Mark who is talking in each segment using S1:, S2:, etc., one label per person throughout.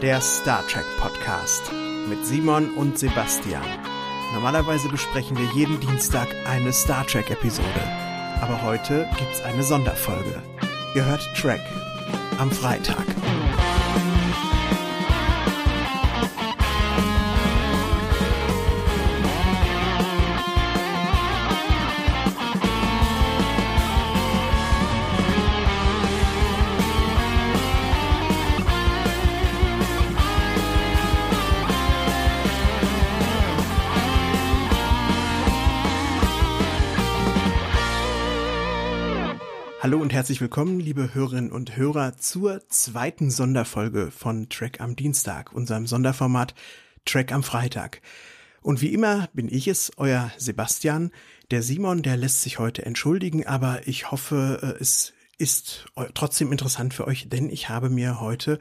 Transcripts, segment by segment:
S1: Der Star Trek Podcast mit Simon und Sebastian. Normalerweise besprechen wir jeden Dienstag eine Star Trek Episode, aber heute gibt's eine Sonderfolge. Ihr hört Trek am Freitag. Hallo und herzlich willkommen, liebe Hörerinnen und Hörer, zur zweiten Sonderfolge von Trek am Dienstag, unserem Sonderformat Trek am Freitag. Und wie immer bin ich es, euer Sebastian. Der Simon, der lässt sich heute entschuldigen, aber ich hoffe, es ist trotzdem interessant für euch, denn ich habe mir heute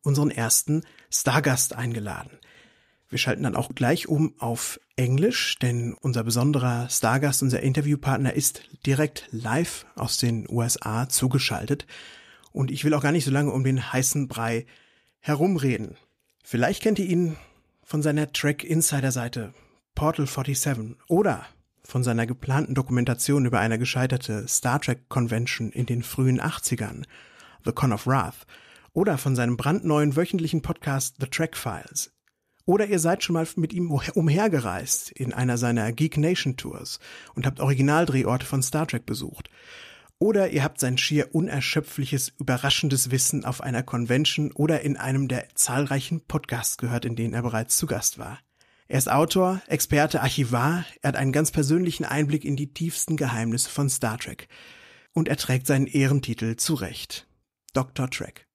S1: unseren ersten Stargast eingeladen. Wir schalten dann auch gleich um auf Englisch, denn unser besonderer Stargast, unser Interviewpartner ist direkt live aus den USA zugeschaltet. Und ich will auch gar nicht so lange um den heißen Brei herumreden. Vielleicht kennt ihr ihn von seiner Trek-Insider-Seite Portal 47 oder von seiner geplanten Dokumentation über eine gescheiterte Star Trek-Convention in den frühen 80ern, The Con of Wrath, oder von seinem brandneuen wöchentlichen Podcast The Trek Files. Oder ihr seid schon mal mit ihm umhergereist in einer seiner Geek Nation Tours und habt Originaldrehorte von Star Trek besucht. Oder ihr habt sein schier unerschöpfliches, überraschendes Wissen auf einer Convention oder in einem der zahlreichen Podcasts gehört, in denen er bereits zu Gast war. Er ist Autor, Experte, Archivar, er hat einen ganz persönlichen Einblick in die tiefsten Geheimnisse von Star Trek. Und er trägt seinen Ehrentitel zu Recht. Dr. Trek.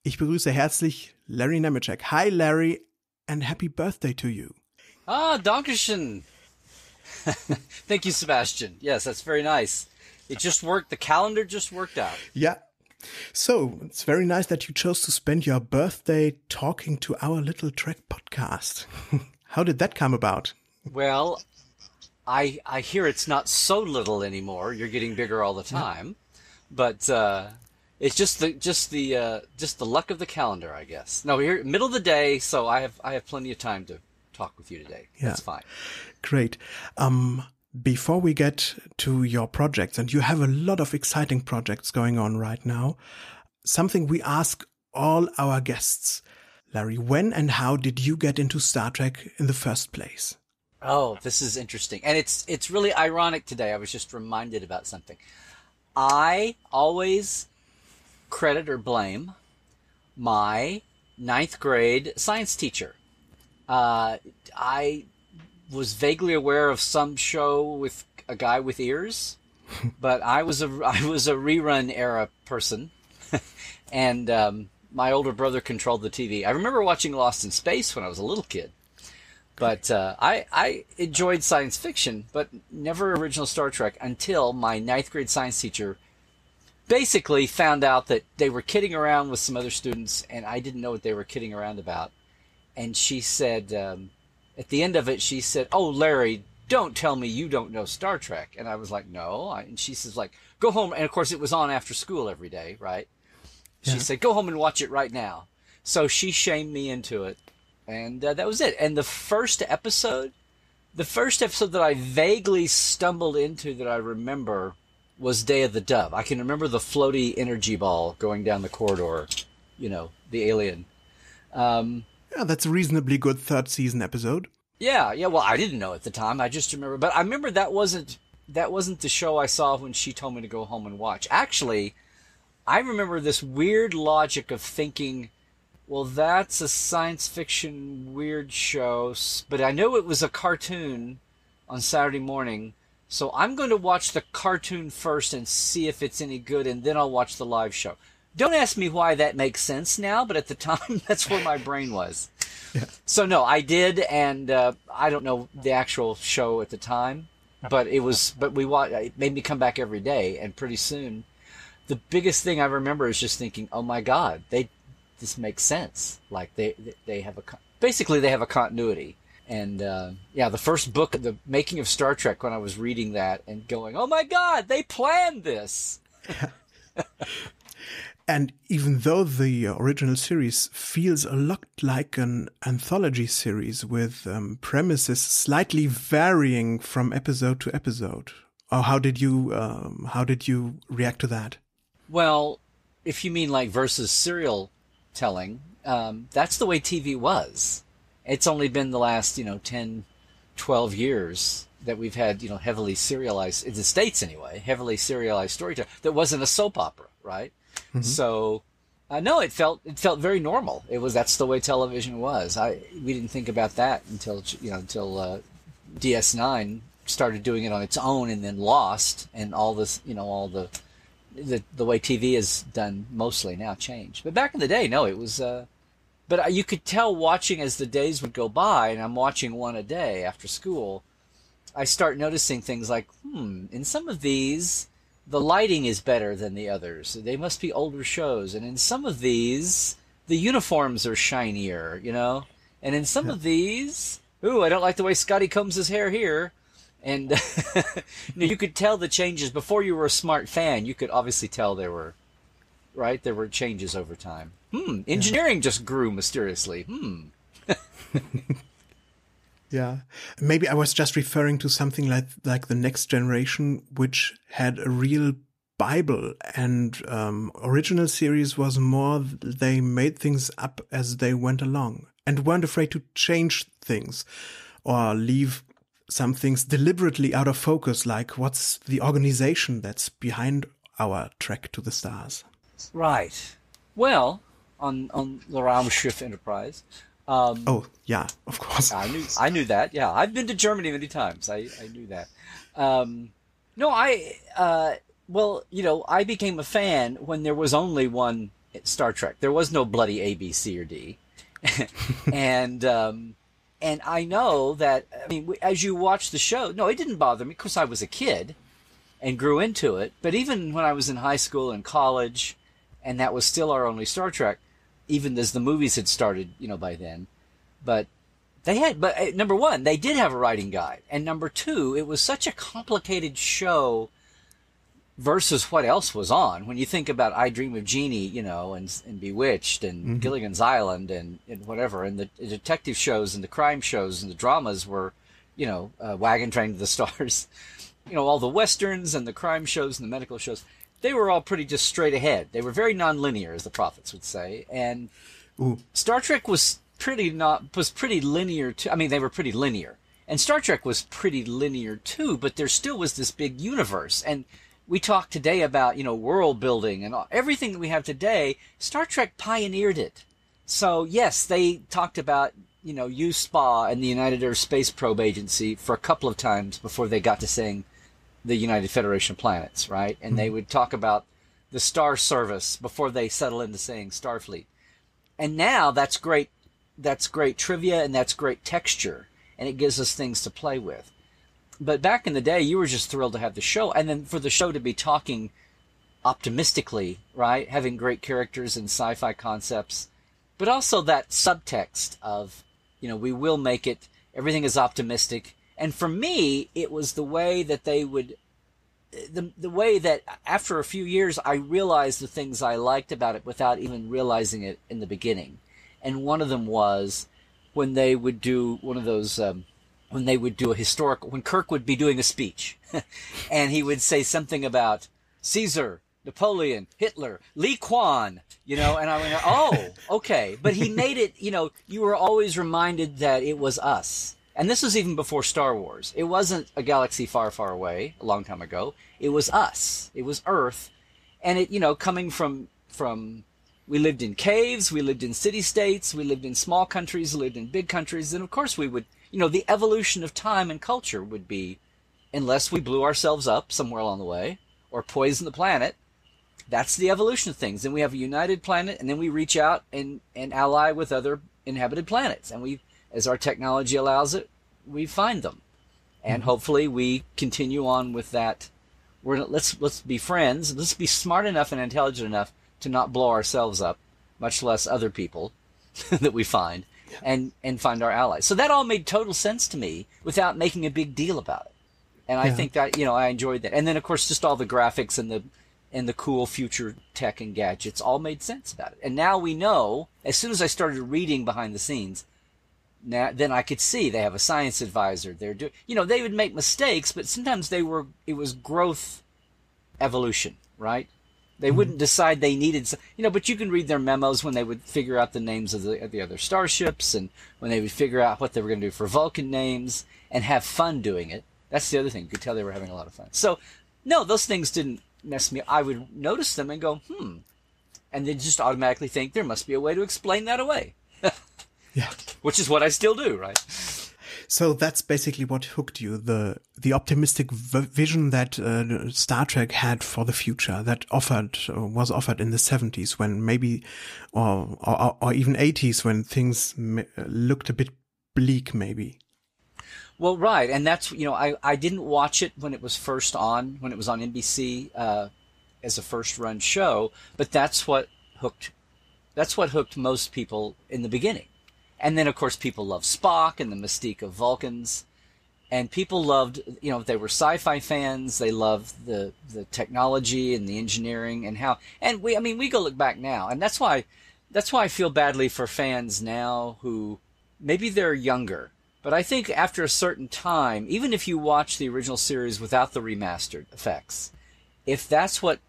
S1: Ich begrüße herzlich Larry Nemecek. Hi Larry. And happy birthday to you.
S2: Ah, Dankeschön. Thank you, Sebastian. Yes, that's very nice. It just worked. The calendar just worked out.
S1: Yeah. So, it's very nice that you chose to spend your birthday talking to our little Trek podcast. How did that come about?
S2: Well, I hear it's not so little anymore. You're getting bigger all the time. Yeah. But it's just the luck of the calendar, I guess. No, we're middle of the day, so I have plenty of time to talk with you today. Yeah. That's fine.
S1: Great. Before we get to your projects, and you have a lot of exciting projects going on right now, something we ask all our guests. Larry, when and how did you get into Star Trek in the first place?
S2: Oh, this is interesting. And it's really ironic today. I was just reminded about something. I always credit or blame my ninth grade science teacher. I was vaguely aware of some show with a guy with ears, but I was a rerun era person, and my older brother controlled the TV. I remember watching Lost in Space when I was a little kid, but I enjoyed science fiction, but never original Star Trek until my ninth grade science teacher basically found out that they were kidding around with some other students, and I didn't know what they were kidding around about. And she said, at the end of it, she said, "Oh, Larry, don't tell me you don't know Star Trek." And I was like, "No." And she says, like, "Go home." And of course, it was on after school every day, right? Yeah. She said, "Go home and watch it right now." So she shamed me into it, and that was it. And the first episode that I vaguely stumbled into that I remember was Day of the Dove. I can remember the floaty energy ball going down the corridor, the alien.
S1: Yeah, that's a reasonably good third season episode.
S2: Yeah. Well, I didn't know at the time. I just remember, but I remember that wasn't the show I saw when she told me to go home and watch. Actually, I remember this weird logic of thinking, well, that's a science fiction weird show, but I know it was a cartoon on Saturday morning. So I'm going to watch the cartoon first and see if it's any good, and then I'll watch the live show. Don't ask me why that makes sense now, but at the time, that's where my brain was. Yeah. So no, I did, and I don't know the actual show at the time, but it made me come back every day, and pretty soon, the biggest thing I remember is just thinking, oh my God, this makes sense. Like they have a continuity. And the first book, The Making of Star Trek, when I was reading that and going, oh my God, they planned this.
S1: And even though the original series feels a lot like an anthology series with premises slightly varying from episode to episode, or how did you react to that?
S2: Well, if you mean like versus serial telling, that's the way TV was. It's only been the last 10, 12 years that we've had heavily serialized, in the States anyway, heavily serialized storytelling that wasn't a soap opera, right? Mm-hmm. So, no, it felt very normal. That's the way television was. We didn't think about that until DS9 started doing it on its own, and then Lost, and all this, all the way TV is done mostly now changed. But back in the day, no, it was. But you could tell watching as the days would go by, and I'm watching one a day after school. I start noticing things like, in some of these, the lighting is better than the others. They must be older shows. And in some of these, the uniforms are shinier, And in some of these, I don't like the way Scotty combs his hair here. And you could tell the changes. Before you were a smart fan, you could obviously tell there were changes over time. Engineering just grew mysteriously.
S1: Yeah, maybe I was just referring to something like The Next Generation, which had a real Bible, and original series was more they made things up as they went along and weren't afraid to change things or leave some things deliberately out of focus, like what's the organization that's behind our trek to the stars.
S2: Right. Well, on the Raumschiff Enterprise.
S1: Yeah, of course.
S2: I knew that. Yeah, I've been to Germany many times. I knew that. I became a fan when there was only one Star Trek. There was no bloody A, B, C, or D. And I know that, as you watch the show, no, it didn't bother me because I was a kid and grew into it. But even when I was in high school and college, and that was still our only Star Trek, even as the movies had started, by then. But number one, they did have a writing guide. And number two, it was such a complicated show versus what else was on. When you think about I Dream of Jeannie, and Bewitched and Gilligan's Island and whatever, and the detective shows and the crime shows and the dramas were, Wagon Train to the Stars, all the westerns and the crime shows and the medical shows. They were all pretty just straight ahead. They were very nonlinear, as the prophets would say. And Star Trek was pretty linear too. They were pretty linear. And Star Trek was pretty linear too, but there still was this big universe. And we talk today about, world building and everything that we have today. Star Trek pioneered it. So yes, they talked about, USPA and the United Earth Space Probe Agency for a couple of times before they got to saying the United Federation of Planets, right? And they would talk about the Star Service before they settle into saying Starfleet. And now that's great trivia and that's great texture, and it gives us things to play with. But back in the day, you were just thrilled to have the show, and then for the show to be talking optimistically, right? Having great characters and sci-fi concepts, but also that subtext of, we will make it, everything is optimistic. And for me, it was the way that they would, the way that after a few years, I realized the things I liked about it without even realizing it in the beginning. And one of them was when they would do one of those, when they would do when Kirk would be doing a speech and he would say something about Caesar, Napoleon, Hitler, Lee Kwan, and I went, oh, okay. But he made it, you were always reminded that it was us. And this was even before Star Wars. It wasn't a galaxy far, far away, a long time ago. It was us. It was Earth. And it, coming from, we lived in caves, we lived in city-states, we lived in small countries, we lived in big countries. And of course we would, the evolution of time and culture would be, unless we blew ourselves up somewhere along the way or poisoned the planet, that's the evolution of things. Then we have a united planet, and then we reach out and ally with other inhabited planets. And we, as our technology allows it, we find them. And hopefully we continue on with that. Let's be friends. Let's be smart enough and intelligent enough to not blow ourselves up, much less other people that we find, and find our allies. So that all made total sense to me without making a big deal about it. And I think that, I enjoyed that. And then, of course, just all the graphics and and the cool future tech and gadgets all made sense about it. And now we know, as soon as I started reading behind the scenes, then I could see they have a science advisor. They're doing, they would make mistakes, but sometimes it was growth evolution, right? They wouldn't decide they needed, but you can read their memos when they would figure out the names of the other starships, and when they would figure out what they were going to do for Vulcan names and have fun doing it. That's the other thing. You could tell they were having a lot of fun. So, no, those things didn't mess me up. I would notice them and go, and then just automatically think there must be a way to explain that away.
S1: Yeah.
S2: Which is what I still do, right?
S1: So that's basically what hooked you, the optimistic vision that Star Trek had for the future, that was offered in the 70s when maybe, or even 80s when things looked a bit bleak maybe.
S2: Well, right. And that's, I didn't watch it when it was first on, when it was on NBC as a first run show, but that's what hooked most people in the beginning. And then, of course, people loved Spock and the mystique of Vulcans. And people loved, they were sci-fi fans. They loved the technology and the engineering and we go look back now. And that's why I feel badly for fans now who maybe they're younger. But I think after a certain time, even if you watch the original series without the remastered effects, if that's what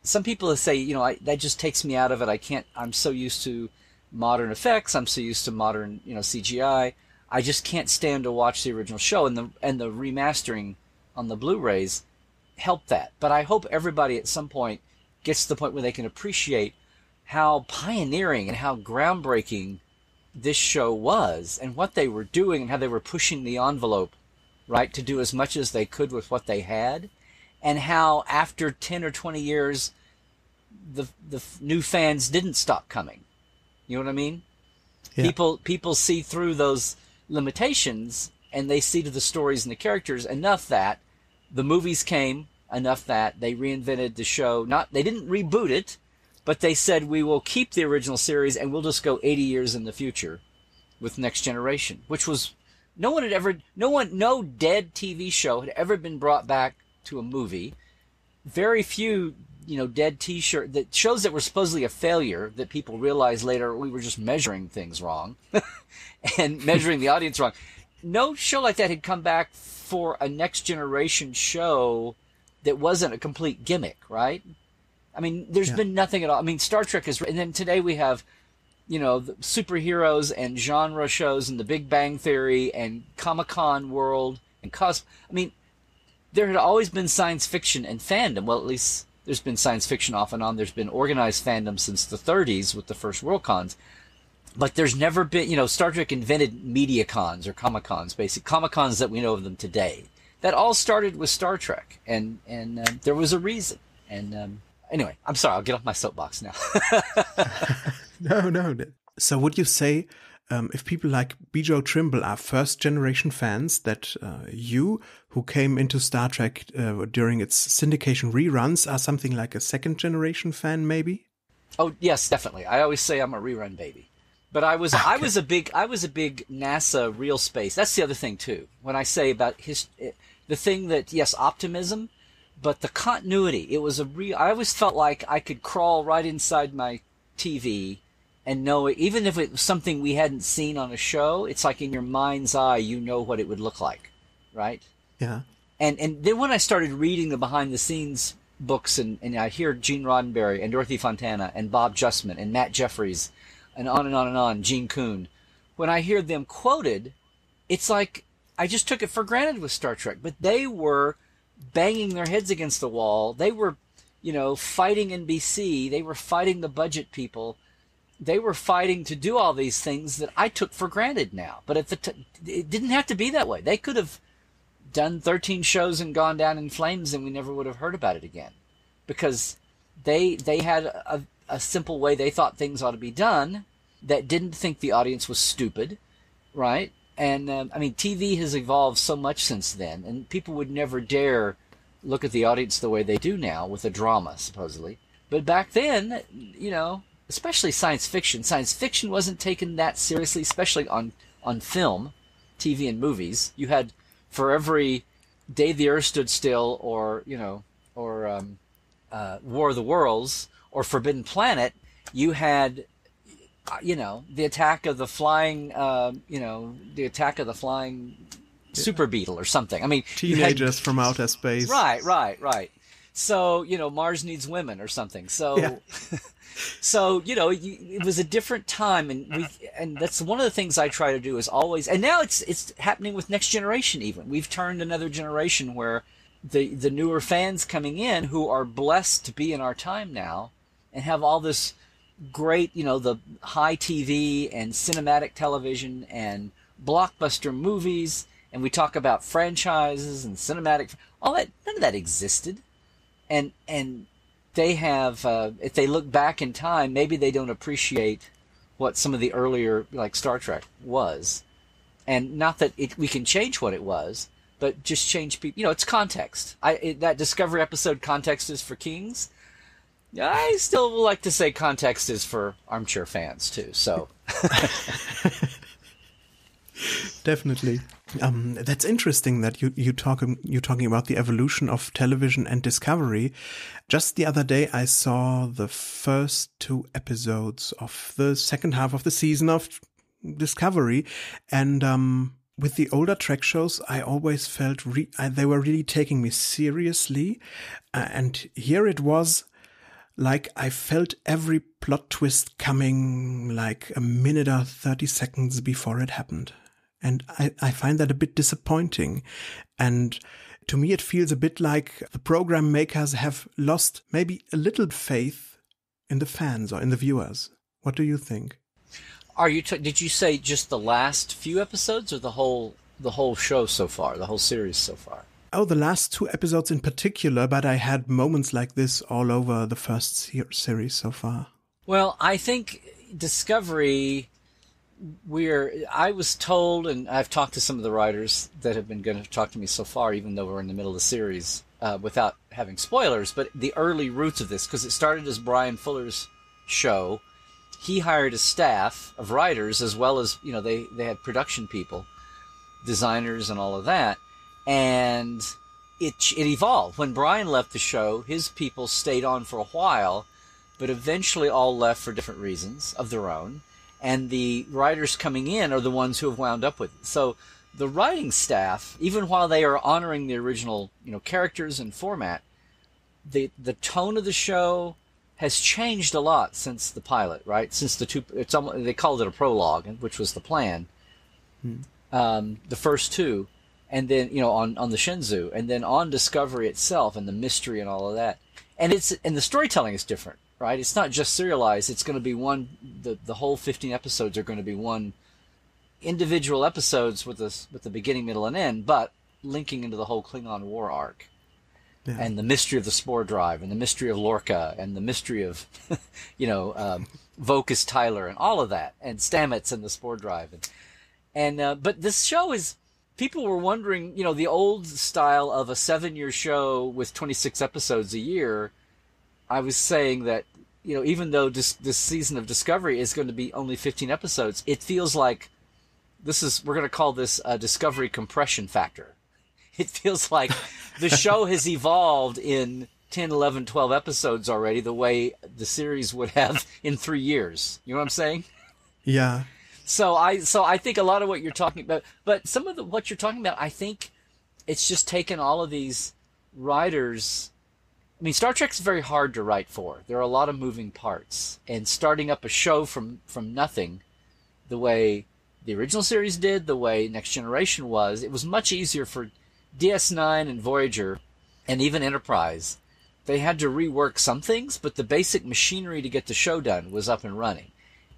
S2: some people say, that just takes me out of it. I'm so used to modern effects. I'm so used to modern, CGI. I just can't stand to watch the original show, and the remastering on the Blu-rays helped that. But I hope everybody at some point gets to the point where they can appreciate how pioneering and how groundbreaking this show was, and what they were doing, and how they were pushing the envelope, right, to do as much as they could with what they had, and how after 10 or 20 years, the new fans didn't stop coming. You know what I mean? Yeah. People see through those limitations, and they see to the stories and the characters enough that the movies came, enough that they reinvented the show. They didn't reboot it, but they said, we will keep the original series and we'll just go 80 years in the future with Next Generation, which was no dead TV show had ever been brought back to a movie. Very few dead t-shirt that shows that were supposedly a failure, that people realized later we were just measuring things wrong and measuring the audience wrong. No show like that had come back for a Next Generation show that wasn't a complete gimmick, right? I mean, there's been nothing at all. I mean, Star Trek is, and then today we have, the superheroes and genre shows and the Big Bang Theory and Comic-Con World and I mean, there had always been science fiction and fandom. Well, at least there's been science fiction off and on. There's been organized fandom since the 30s with the first Worldcons. But there's never been, Star Trek invented media cons or Comic-Cons, basic Comic-Cons that we know of them today. That all started with Star Trek, and there was a reason. And anyway, I'm sorry, I'll get off my soapbox now.
S1: No. So would you say, if people like Bijo Trimble are first-generation fans, that you, who came into Star Trek during its syndication reruns, are something like a second-generation fan, maybe?
S2: Oh yes, definitely. I always say I'm a rerun baby, but I was a big NASA real space. That's the other thing too. When I say about the thing that optimism, but the continuity. It was I always felt like I could crawl right inside my TV and know it, even if it was something we hadn't seen on a show. It's like in your mind's eye, what it would look like, right?
S1: Yeah.
S2: And then when I started reading the behind the scenes books, and I hear Gene Roddenberry and Dorothy Fontana and Bob Justman and Matt Jeffries and on and on and on, Gene Kuhn, when I hear them quoted, it's like I just took it for granted with Star Trek. But they were banging their heads against the wall. They were, fighting NBC. They were fighting the budget people. They were fighting to do all these things that I took for granted now. But it didn't have to be that way. They could have done 13 shows and gone down in flames, and we never would have heard about it again, because they had a simple way they thought things ought to be done that didn't think the audience was stupid, right? And TV has evolved so much since then, and people would never dare look at the audience the way they do now with a drama, supposedly. But back then, especially science fiction wasn't taken that seriously, especially on film, TV and movies. You had, for every Day the Earth Stood Still or War of the Worlds or Forbidden Planet, you had, the attack of the flying, super beetle or something. I mean,
S1: teenagers from outer space.
S2: Right. So, Mars needs women or something. So,
S1: yeah.
S2: So, it was a different time, and that's one of the things I try to do is always, and now it's happening with Next Generation even. We've turned another generation where the newer fans coming in who are blessed to be in our time now and have all this great, the high TV and cinematic television and blockbuster movies, and we talk about franchises and cinematic, all that, none of that existed. And they have, if they look back in time, maybe they don't appreciate what some of the earlier, like Star Trek, was. And not that we can change what it was, but just change people. It's context. That Discovery episode, Context is for Kings, I still like to say context is for armchair fans, too. So
S1: Definitely. That's interesting that you're talking about the evolution of television and Discovery. Just the other day, I saw the first 2 episodes of the second half of the season of Discovery, and with the older Trek shows, I always felt they were really taking me seriously, and here it was like I felt every plot twist coming like a minute or 30 seconds before it happened. And I find that a bit disappointing. And to me, it feels a bit like the program makers have lost maybe a little faith in the fans or in the viewers. What do you think?
S2: Did you say just the last few episodes or the whole show so far, the whole series so far?
S1: Oh, the last 2 episodes in particular, but I had moments like this all over the first series so far.
S2: Well, I think Discovery, I was told, and I've talked to some of the writers that have been going to talk to me so far, even though we're in the middle of the series, without having spoilers, but the early roots of this, because it started as Brian Fuller's show. He hired a staff of writers as well as, they had production people, designers and all of that. And it evolved. When Brian left the show, his people stayed on for a while, but eventually all left for different reasons of their own. And the writers coming in are the ones who have wound up with it. So the writing staff, even while they are honoring the original, characters and format, the tone of the show has changed a lot since the pilot, right? Since they called it a prologue, which was the plan. The first 2. And then, on the Shenzhou, and then on Discovery itself, and the mystery and all of that. And the storytelling is different, right? It's not just serialized. It's going to be the whole 15 episodes are going to be one individual episodes with the beginning, middle, and end, but linking into the whole Klingon War arc. Yeah. And the mystery of the Spore Drive, and the mystery of Lorca, and the mystery of, Vocus Tyler, and all of that, and Stamets and the Spore Drive. But this show is... People were wondering, the old style of a 7-year show with 26 episodes a year. I was saying that, even though this season of Discovery is going to be only 15 episodes, it feels like we're going to call this a Discovery compression factor. It feels like the show has evolved in 10, 11, 12 episodes already, the way the series would have in 3 years. You know what I'm saying?
S1: Yeah.
S2: So I think a lot of what you're talking about, but some of what you're talking about, I think it's just taken all of these writers. I mean, Star Trek's very hard to write for. There are a lot of moving parts, and starting up a show from nothing, the way the original series did, the way Next Generation was, it was much easier for DS9 and Voyager, and even Enterprise. They had to rework some things, but the basic machinery to get the show done was up and running.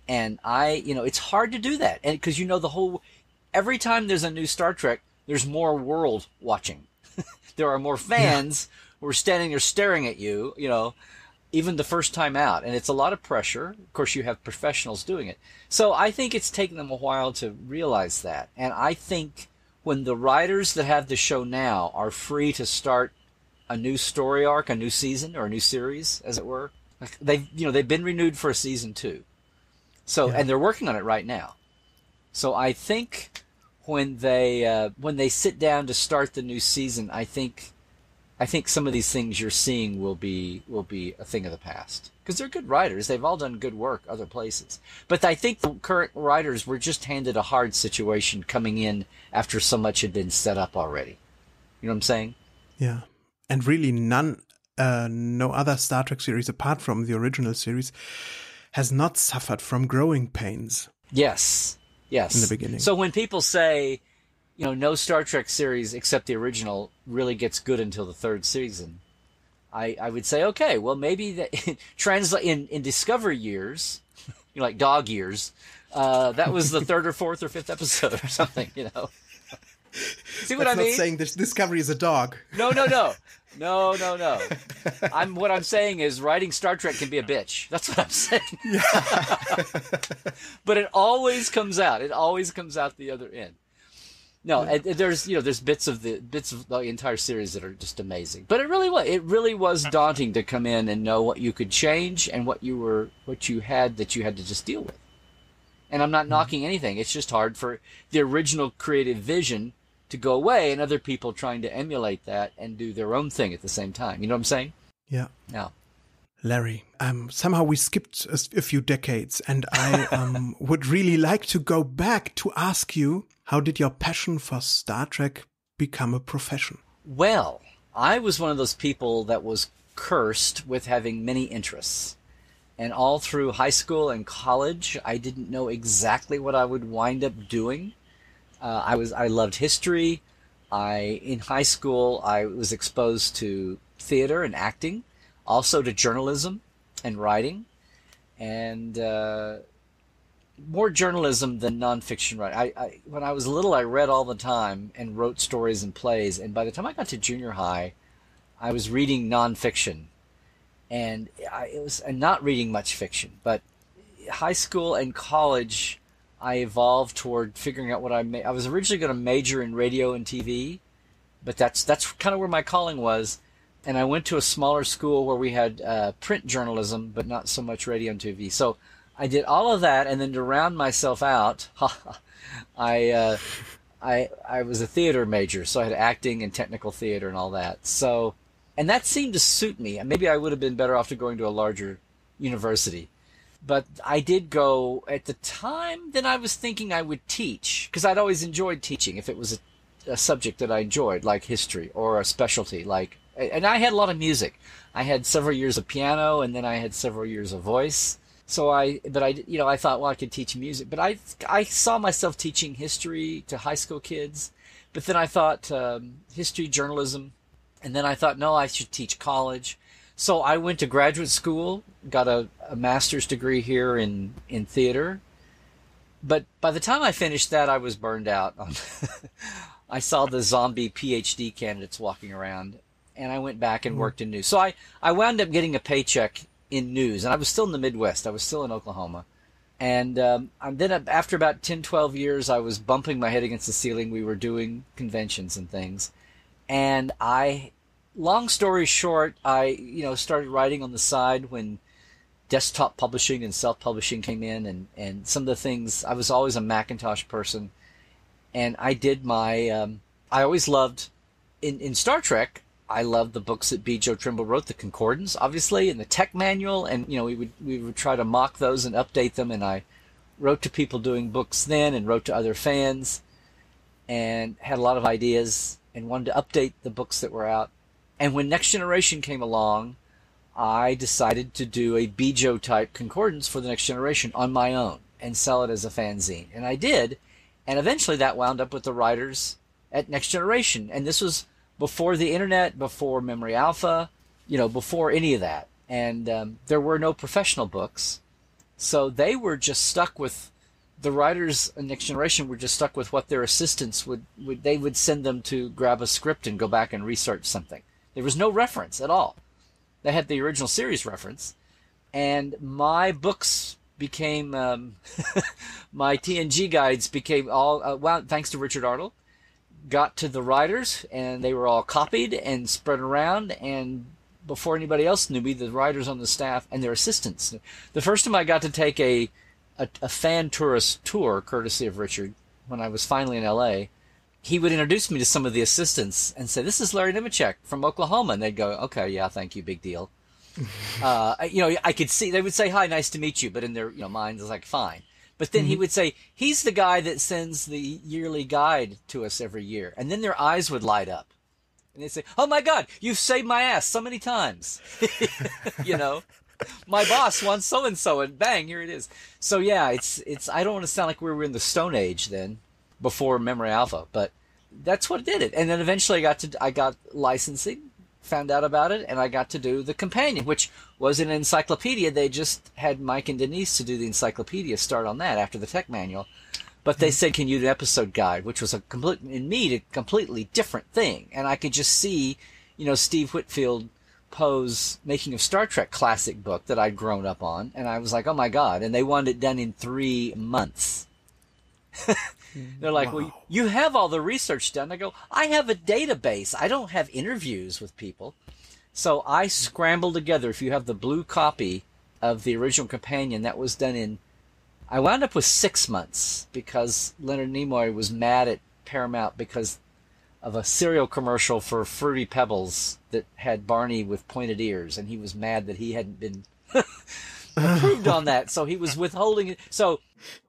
S2: And it's hard to do that. And because, every time there's a new Star Trek, there's more world watching. There are more fans who are standing there staring at you, even the first time out. And it's a lot of pressure. Of course, you have professionals doing it. So I think it's taken them a while to realize that. And I think when the writers that have the show now are free to start a new story arc, a new season, or a new series, as it were, they've been renewed for a season 2. So, and they're working on it right now. So I think when they sit down to start the new season, I think I think some of these things you're seeing will be a thing of the past. Because they're good writers. They've all done good work other places. But I think the current writers were just handed a hard situation coming in after so much had been set up already. You know what I'm saying?
S1: Yeah. And really no other Star Trek series apart from the original series has not suffered from growing pains.
S2: Yes.
S1: In the beginning.
S2: So when people say, no Star Trek series except the original really gets good until the third season, I would say, okay, well, maybe that translate in Discovery years, like dog years, that was the third or fourth or fifth episode or something, See what I mean?
S1: Not saying this Discovery is a dog.
S2: No. What I'm saying is writing Star Trek can be a bitch. That's what I'm saying. Yeah. But it always comes out. It always comes out the other end. No, there's bits of the entire series that are just amazing. But it really was daunting to come in and know what you could change and what you had that you had to just deal with. And I'm not knocking anything. It's just hard for the original creative vision to go away and other people trying to emulate that and do their own thing at the same time. You know what I'm saying?
S1: Yeah.
S2: Yeah.
S1: Larry, somehow we skipped a few decades, and I would really like to go back to ask you, how did your passion for Star Trek become a profession?
S2: Well, I was one of those people that was cursed with having many interests. And all through high school and college, I didn't know exactly what I would wind up doing. I loved history. In high school, I was exposed to theater and acting, also to journalism and writing, and more journalism than nonfiction writing. When I was little, I read all the time and wrote stories and plays, and by the time I got to junior high, I was reading nonfiction, and not reading much fiction. But high school and college, I evolved toward figuring out what I was originally going to major in radio and TV, but that's kind of where my calling was. And I went to a smaller school where we had print journalism, but not so much radio and TV. So I did all of that, and then to round myself out, I was a theater major, so I had acting and technical theater and all that. So, and that seemed to suit me. Maybe I would have been better off to going to a larger university. But I did go, at the time, then I was thinking I would teach, because I'd always enjoyed teaching if it was a subject that I enjoyed, like history, or a specialty, and I had a lot of music. I had several years of piano, and then I had several years of voice. So I thought, well, I could teach music. But I saw myself teaching history to high school kids. But then I thought history, journalism, and then I thought, no, I should teach college. So I went to graduate school, got a master's degree here in theater. But by the time I finished that, I was burned out. I saw the zombie PhD candidates walking around, and I went back and worked in news. So I wound up getting a paycheck in news, and I was still in the Midwest. I was still in Oklahoma. And then after about 10, 12 years, I was bumping my head against the ceiling. We were doing conventions and things. And long story short, I started writing on the side when desktop publishing and self-publishing came in, and some of the things, I was always a Macintosh person, and I did I always loved, in Star Trek, I loved the books that B. Joe Trimble wrote, the Concordance, obviously, and the tech manual, and we would try to mock those and update them, and I wrote to people doing books then, and wrote to other fans, and had a lot of ideas, and wanted to update the books that were out. And when Next Generation came along, I decided to do a Bijo type concordance for the Next Generation on my own and sell it as a fanzine. And I did. And eventually that wound up with the writers at Next Generation. And this was before the internet, before Memory Alpha, before any of that. And there were no professional books. So they were just stuck with, the writers in Next Generation were just stuck with what their assistants they would send them to grab a script and go back and research something. There was no reference at all. They had the original series reference, and my books became, my TNG guides became all, thanks to Richard Arnold, got to the writers, and they were all copied and spread around, and before anybody else knew me, the writers on the staff and their assistants. The first time I got to take a fan tourist tour, courtesy of Richard, when I was finally in LA, he would introduce me to some of the assistants and say, "This is Larry Nemecek from Oklahoma," and they'd go, "Okay, yeah, thank you, big deal." I could see they would say, "Hi, nice to meet you," but in their minds, it's like, "Fine." But then he would say, "He's the guy that sends the yearly guide to us every year," and then their eyes would light up, and they'd say, "Oh my God, you've saved my ass so many times." My boss wants so and so, and bang, here it is. So yeah, it's. I don't want to sound like we were in the Stone Age then, before Memory Alpha, but that's what did it. And then eventually I got licensing, found out about it, and I got to do the companion, which was an encyclopedia. They just had Mike and Denise to do the encyclopedia, start on that after the tech manual. But they said, "Can you do an episode guide?" Which was a completely different thing. And I could just see, Steve Whitfield Poe's Making of Star Trek classic book that I'd grown up on. And I was like, oh my God. And they wanted it done in 3 months. They're like, "Well, you have all the research done." I go, "I have a database. I don't have interviews with people." So I scrambled together. If you have the blue copy of the original companion, that was done I wound up with 6 months because Leonard Nimoy was mad at Paramount because of a cereal commercial for Fruity Pebbles that had Barney with pointed ears, and he was mad that he hadn't been approved on that, so he was withholding it. So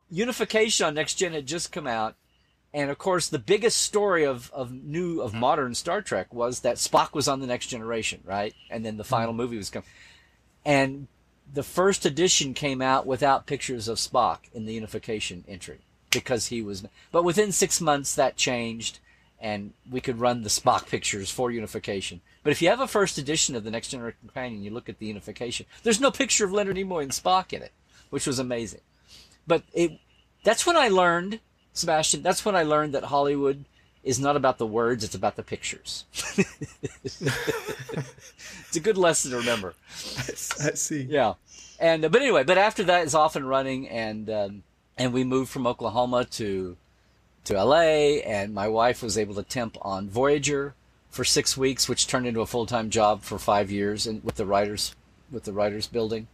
S2: Unification on Next Gen had just come out, and of course the biggest story of modern Star Trek was that Spock was on the Next Generation, right? And then the final movie was coming, and the first edition came out without pictures of Spock in the Unification entry because he was. But within 6 months that changed, and we could run the Spock pictures for Unification. But if you have a first edition of the Next Generation Companion, you look at the Unification, there's no picture of Leonard Nimoy and Spock in it, which was amazing. But that's when I learned, Sebastian, that Hollywood is not about the words, it's about the pictures. It's a good lesson to remember.
S1: I see.
S2: Yeah. And but anyway, after that it's off and running, and we moved from Oklahoma to LA, and my wife was able to temp on Voyager for 6 weeks, which turned into a full-time job for 5 years, and with the writers building.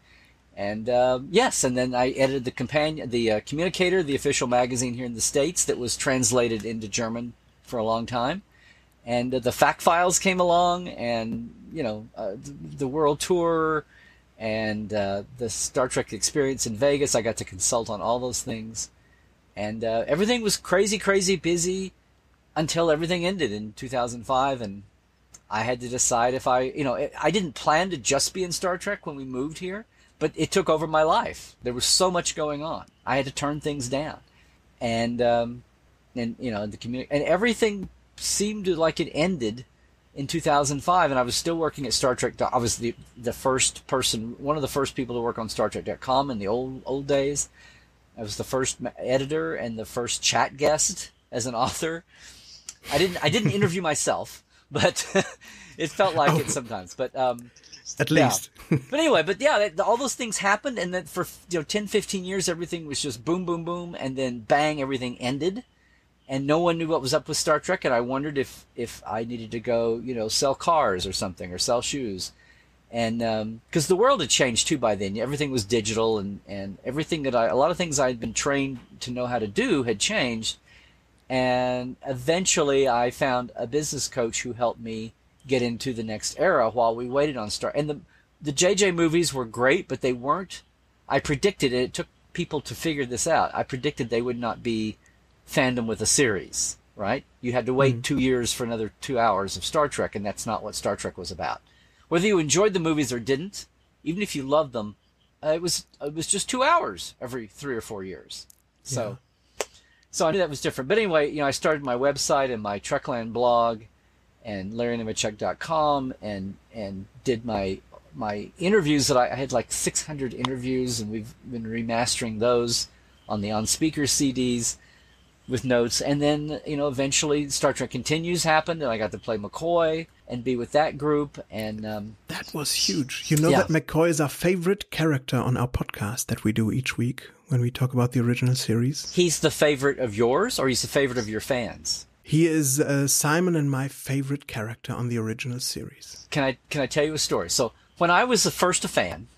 S2: And yes, and then I edited the Communicator, the official magazine here in the States that was translated into German for a long time. And the Fact Files came along, and the World Tour, and the Star Trek Experience in Vegas. I got to consult on all those things, and everything was crazy busy until everything ended in 2005, and I had to decide if I didn't plan to just be in Star Trek when we moved here. But it took over my life. There was so much going on. I had to turn things down, and the community, and everything seemed to like it ended in 2005. And I was still working at Star Trek. I was the first person, one of the first people to work on StarTrek.com in the old days. I was the first editor and the first chat guest as an author. I didn't interview myself, but it felt like it sometimes. But
S1: at least.
S2: But anyway, all those things happened, and then for 10, 15 years, everything was just boom, boom, boom, and then bang, everything ended, and no one knew what was up with Star Trek, and I wondered if I needed to go, sell cars or something, or sell shoes, and because the world had changed too by then. Everything was digital, and everything a lot of things I had been trained to know how to do had changed, and eventually I found a business coach who helped me get into the next era while we waited on Star. And the JJ movies were great, but they weren't. I predicted it. It took people to figure this out. I predicted they would not be fandom with a series, right? You had to wait 2 years for another 2 hours of Star Trek, and that's not what Star Trek was about. Whether you enjoyed the movies or didn't, even if you loved them, it was just 2 hours every 3 or 4 years. So I knew that was different. But anyway, I started my website and my Trekland blog, and LarryNemecek.com, and did my interviews that I had like 600 interviews, and we've been remastering those on the On Speaker CDs with notes. And then, eventually Star Trek Continues happened, and I got to play McCoy and be with that group. And
S1: that was huge. That McCoy is our favorite character on our podcast that we do each week when we talk about the original series.
S2: He's the favorite of yours, or he's the favorite of your fans?
S1: He is Simon and my favorite character on the original series.
S2: Can I tell you a story? So when I was first a fan,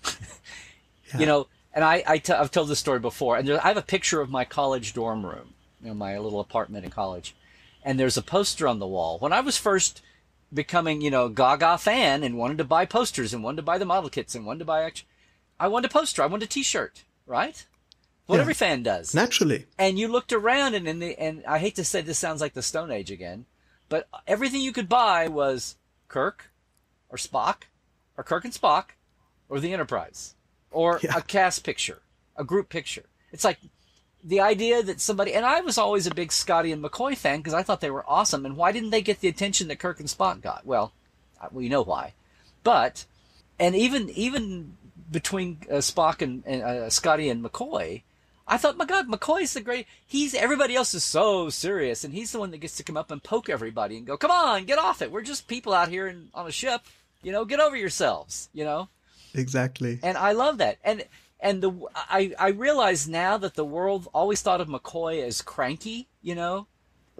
S2: and I've told this story before, and I have a picture of my college dorm room, my little apartment in college, and there's a poster on the wall. When I was first becoming, Gaga fan and wanted to buy posters and wanted to buy the model kits and wanted to buy I wanted a poster. I wanted a T-shirt, right? What every fan does.
S1: Naturally.
S2: And you looked around, and I hate to say this sounds like the Stone Age again, but everything you could buy was Kirk or Spock or Kirk and Spock or the Enterprise or a cast picture, a group picture. It's like the idea that somebody, and I was always a big Scotty and McCoy fan because I thought they were awesome. And why didn't they get the attention that Kirk and Spock got? Well, we know why. But, and even between Spock and Scotty and McCoy, I thought, my God, McCoy's the great. Everybody else is so serious, and he's the one that gets to come up and poke everybody and go, come on, get off it. We're just people out here on a ship. Get over yourselves.
S1: Exactly.
S2: And I love that. And I realize now that the world always thought of McCoy as cranky.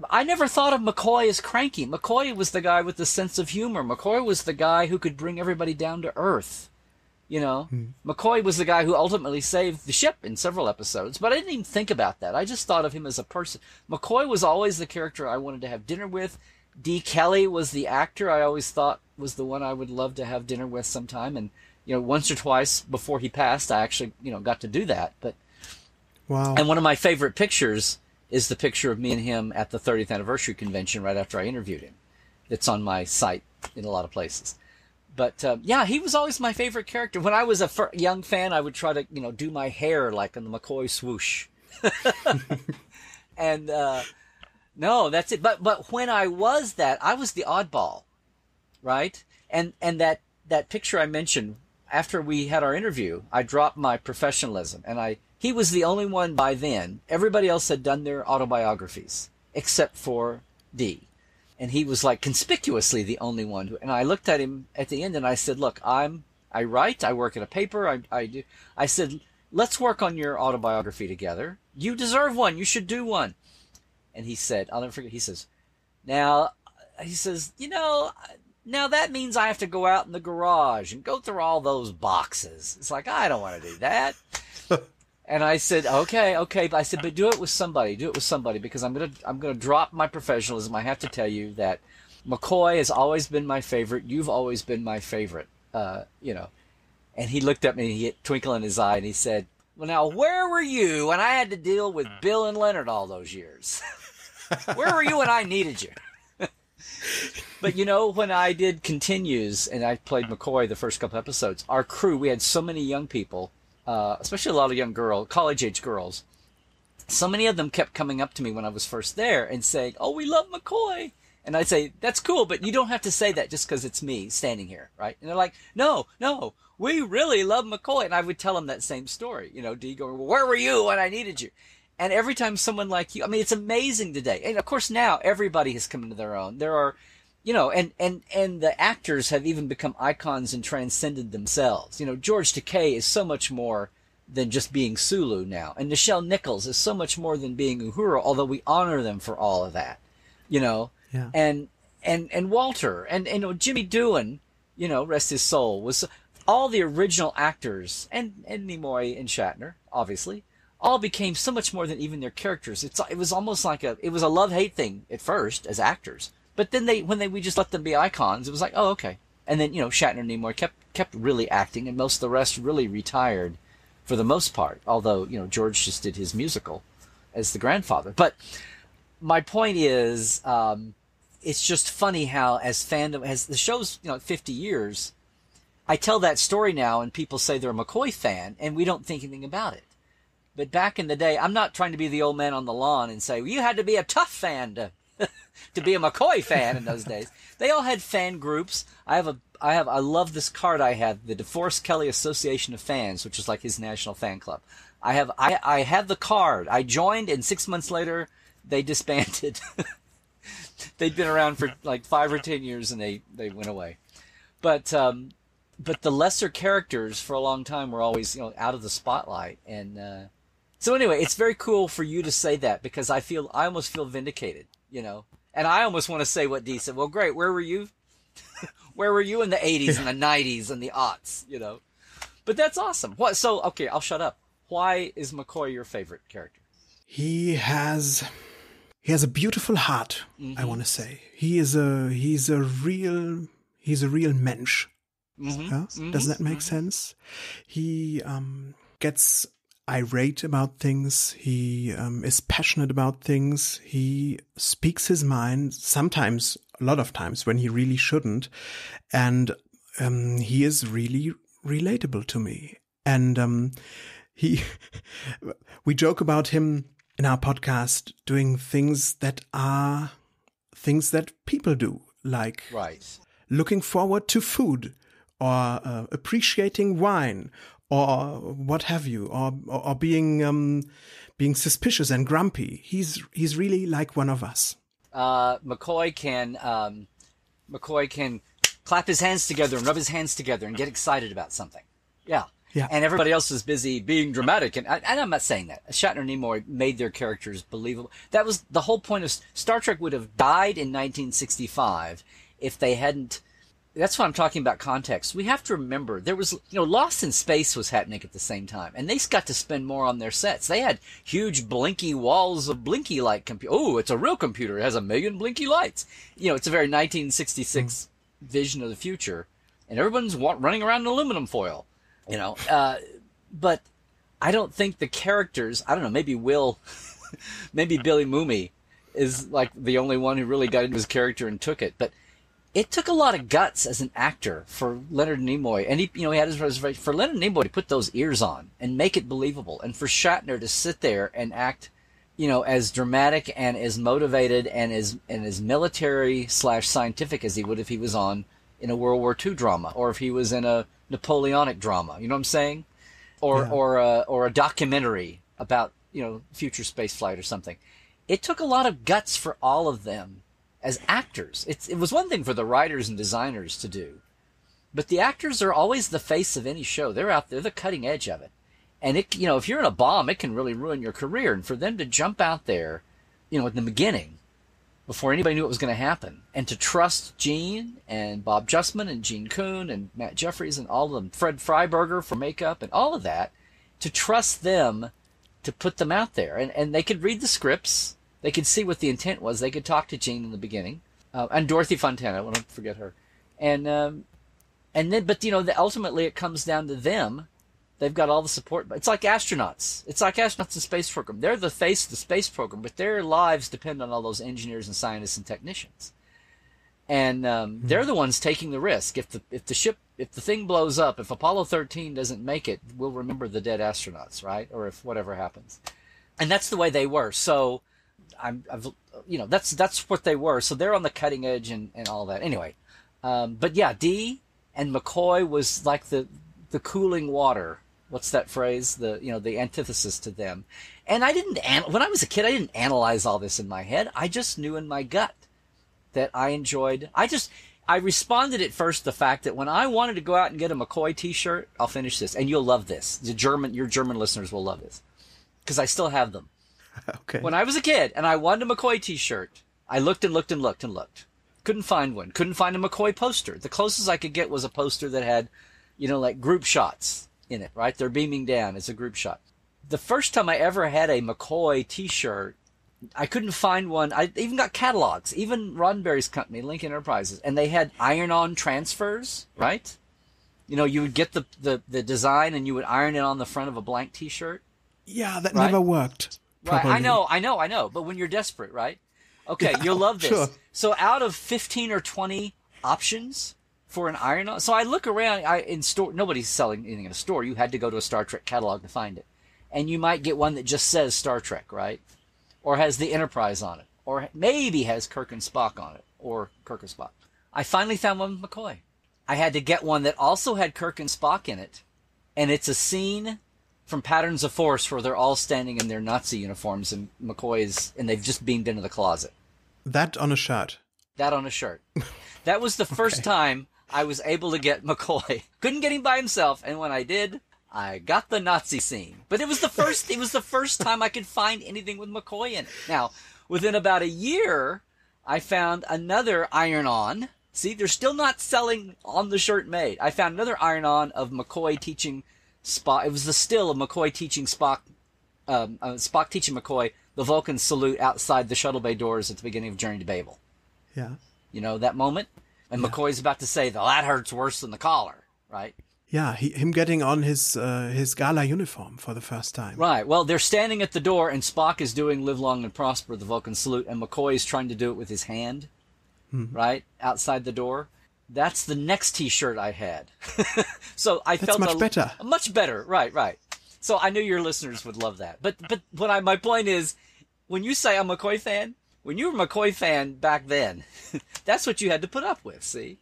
S2: I never thought of McCoy as cranky. McCoy was the guy with the sense of humor. McCoy was the guy who could bring everybody down to earth. McCoy was the guy who ultimately saved the ship in several episodes, but I didn't even think about that. I just thought of him as a person. McCoy was always the character I wanted to have dinner with. Dee Kelly was the actor I always thought was the one I would love to have dinner with sometime. And, once or twice before he passed, I actually, got to do that. But
S1: wow.
S2: And one of my favorite pictures is the picture of me and him at the 30th anniversary convention right after I interviewed him. It's on my site in a lot of places. But, he was always my favorite character. When I was a young fan, I would try to, do my hair like in the McCoy swoosh. And, no, that's it. But when I was that, I was the oddball, right? And that picture I mentioned, after we had our interview, I dropped my professionalism. And he was the only one by then. Everybody else had done their autobiographies, except for Dee. And he was like conspicuously the only one who, and I looked at him at the end and I said, look, I write, I work at a paper, I do. I said, let's work on your autobiography together. You deserve one. You should do one. And he said, I'll never forget, he says, now that means I have to go out in the garage and go through all those boxes. It's like, I don't want to do that. And I said, okay. But I said, but do it with somebody, because I'm gonna drop my professionalism. I have to tell you that McCoy has always been my favorite. You've always been my favorite, And he looked at me, he had a twinkle in his eye, and he said, well, now, where were you when I had to deal with Bill and Leonard all those years? Where were you when I needed you? But, when I did Continues and I played McCoy the first couple episodes, our crew, we had so many young people, especially a lot of young college-age girls. So many of them kept coming up to me when I was first there and saying, oh, we love McCoy. And I'd say, that's cool, but you don't have to say that just because it's me standing here, right? And they're like, no, we really love McCoy. And I would tell them that same story. Dee going, well, where were you when I needed you? And every time someone like you, it's amazing today. And of course now everybody has come into their own. There are, and the actors have even become icons and transcended themselves. George Takei is so much more than just being Sulu now. And Nichelle Nichols is so much more than being Uhura, although we honor them for all of that, Yeah. And Walter and Jimmy Doohan, rest his soul, was all the original actors and Nimoy and Shatner, obviously, all became so much more than even their characters. It was almost like it was a love-hate thing at first as actors. But then we just let them be icons. It was like, oh, okay. And then, Shatner and Nimoy kept really acting, and most of the rest really retired for the most part. Although, George just did his musical as the grandfather. But my point is, it's just funny how as the show's, 50 years, I tell that story now and people say they're a McCoy fan and we don't think anything about it. But back in the day, I'm not trying to be the old man on the lawn and say, well, you had to be a tough fan to be a McCoy fan in those days. They all had fan groups. I love this card I have, the DeForest Kelley Association of Fans, which is like his national fan club. I have the card. I joined, and 6 months later, they disbanded. They'd been around for like 5 or 10 years, and they went away. But the lesser characters for a long time were always out of the spotlight. And so anyway, it's very cool for you to say that, because I almost feel vindicated, And I almost want to say what Dee said. Well, great. Where were you? Where were you in the 80s and the 90s and the aughts, But that's awesome. What? So, okay, I'll shut up. Why is McCoy your favorite character?
S1: He has He has a beautiful heart, I want to say. He's a real mensch. Yeah? Does that make sense? He gets irate about things. He is passionate about things. He speaks his mind, sometimes, a lot of times, when he really shouldn't. And he is really relatable to me. And we joke about him in our podcast doing things that people do, like looking forward to food, or appreciating wine, or what have you, or being suspicious and grumpy. He's really like one of us.
S2: McCoy can clap his hands together and rub his hands together and get excited about something. Yeah.
S1: Yeah.
S2: And everybody else is busy being dramatic. And I'm not saying that. Shatner and Nimoy made their characters believable. That was the whole point of Star Trek. Would have died in 1965 if they hadn't. That's why I'm talking about context. We have to remember there was, Lost in Space was happening at the same time, and they got to spend more on their sets. They had huge blinky walls of blinky light computer. Oh, it's a real computer. It has 1 million blinky lights. It's a very 1966 vision of the future, and everyone's running around in aluminum foil. But I don't think the characters, I don't know, maybe maybe Billy Mooney is like the only one who really got into his character and took it. But it took a lot of guts as an actor for Leonard Nimoy. And he had his reservation for Leonard Nimoy to put those ears on and make it believable. And for Shatner to sit there and act, as dramatic and as motivated and as military/scientific as he would if he was in a World War II drama, or if he was in a Napoleonic drama, you know what I'm saying? Or a documentary about, future space flight or something. It took a lot of guts for all of them as actors. It was one thing for the writers and designers to do, but the actors are always the face of any show. They're out there, the cutting edge of it. And if you're in a bomb, it can really ruin your career. And for them to jump out there, in the beginning, before anybody knew what was going to happen, and to trust Gene and Bob Justman and Gene Kuhn and Matt Jeffries and all of them, Fred Freiberger for makeup and all of that, to trust them to put them out there. And they could read the scripts. They could see what the intent was. They could talk to Gene in the beginning. And Dorothy Fontana, I won't forget her. And then, but ultimately it comes down to them. They've got all the support. It's like astronauts. It's like astronauts in space program. They're the face of the space program, but their lives depend on all those engineers and scientists and technicians. And they're the ones taking the risk. If the thing blows up, if Apollo 13 doesn't make it, we'll remember the dead astronauts, right? Or if whatever happens. And that's the way they were. So that's what they were. So they're on the cutting edge and all that. Anyway, but yeah, Dee and McCoy was like the cooling water. What's that phrase? The antithesis to them. And when I was a kid, I didn't analyze all this in my head. I just knew in my gut that I enjoyed. I responded at first to the fact that when I wanted to go out and get a McCoy t-shirt, I'll finish this, and you'll love this. Your German listeners will love this, because I still have them.
S1: Okay.
S2: When I was a kid and I wanted a McCoy t-shirt, I looked and looked and looked and looked. Couldn't find one. Couldn't find a McCoy poster. The closest I could get was a poster that had, like group shots in it, right? They're beaming down. It's a group shot. The first time I ever had a McCoy t-shirt, I couldn't find one. I even got catalogs, even Roddenberry's company, Lincoln Enterprises, and they had iron-on transfers, right? You would get the design and you would iron it on the front of a blank t-shirt.
S1: Yeah, that never worked.
S2: Right, I know. But when you're desperate, right? Okay, you'll love this. Sure. So out of 15 or 20 options for an iron-on, so I look around in store. Nobody's selling anything in a store. You had to go to a Star Trek catalog to find it, and you might get one that just says Star Trek, right? Or has the Enterprise on it, or maybe has Kirk and Spock on it, or Kirk and Spock. I finally found one with McCoy. I had to get one that also had Kirk and Spock in it, and it's a scene from Patterns of Force where they're all standing in their Nazi uniforms, and and they've just beamed into the closet.
S1: That on a shirt.
S2: That was the first time I was able to get McCoy. Couldn't get him by himself, and when I did, I got the Nazi scene. But it was the first time I could find anything with McCoy in it. Now, within about a year, I found another iron-on. See, they're still not selling on the shirt made. I found another iron-on of McCoy teaching Spock. It was the still of McCoy teaching Spock, Spock teaching McCoy the Vulcans salute outside the shuttle bay doors at the beginning of Journey to Babel.
S1: Yeah.
S2: You know, that moment? And McCoy's about to say, that hurts worse than the collar, right?
S1: Yeah, him getting on his gala uniform for the first time.
S2: Right. Well, they're standing at the door, and Spock is doing Live Long and Prosper, the Vulcan salute, and McCoy is trying to do it with his hand, right, outside the door. That's the next T-shirt I had. So I felt
S1: much better.
S2: Much better. Right. So I knew your listeners would love that. But my point is, when you say I'm a McCoy fan, when you were a McCoy fan back then, that's what you had to put up with. See,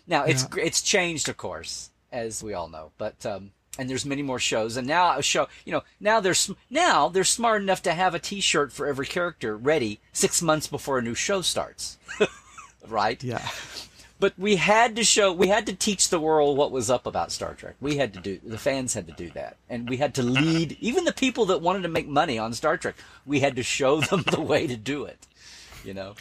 S2: now it's changed, of course, as we all know. But and there's many more shows, and now now they're smart enough to have a T-shirt for every character ready 6 months before a new show starts. Right?
S1: Yeah.
S2: But we had to teach the world what was up about Star Trek. The fans had to do that. And we had to lead, even the people that wanted to make money on Star Trek, we had to show them the way to do it, you know.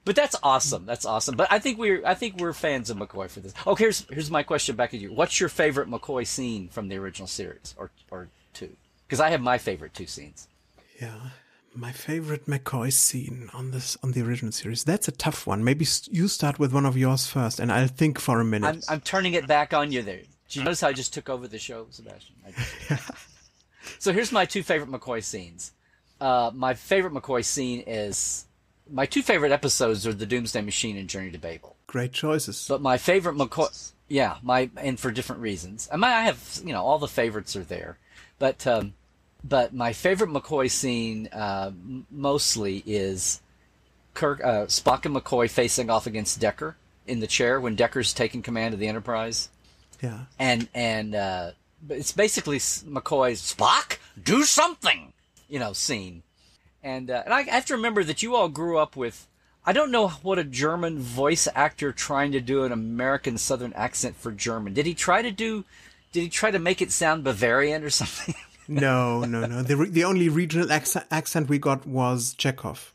S2: But that's awesome. That's awesome. But I think we're fans of McCoy for this. Oh, here's my question back at you. What's your favorite McCoy scene from the original series, or two? Because I have my favorite two scenes.
S1: Yeah. My favorite McCoy scene on the original series. That's a tough one. Maybe you start with one of yours first, and I'll think for a minute.
S2: I'm turning it back on you there. Do you notice how I just took over the show, Sebastian? So here's my two favorite McCoy scenes. My favorite McCoy scene is... My two favorite episodes are The Doomsday Machine and Journey to Babel.
S1: Great choices.
S2: But my favorite McCoy... Yeah, and for different reasons. I have, all the favorites are there. But my favorite McCoy scene mostly is Spock and McCoy facing off against Decker in the chair when Decker's taking command of the Enterprise.
S1: Yeah.
S2: And it's basically McCoy's Spock, do something, scene. And I have to remember that you all grew up with, I don't know what a German voice actor trying to do an American Southern accent for German. Did he try to make it sound Bavarian or something?
S1: No. The only regional accent we got was Chekhov.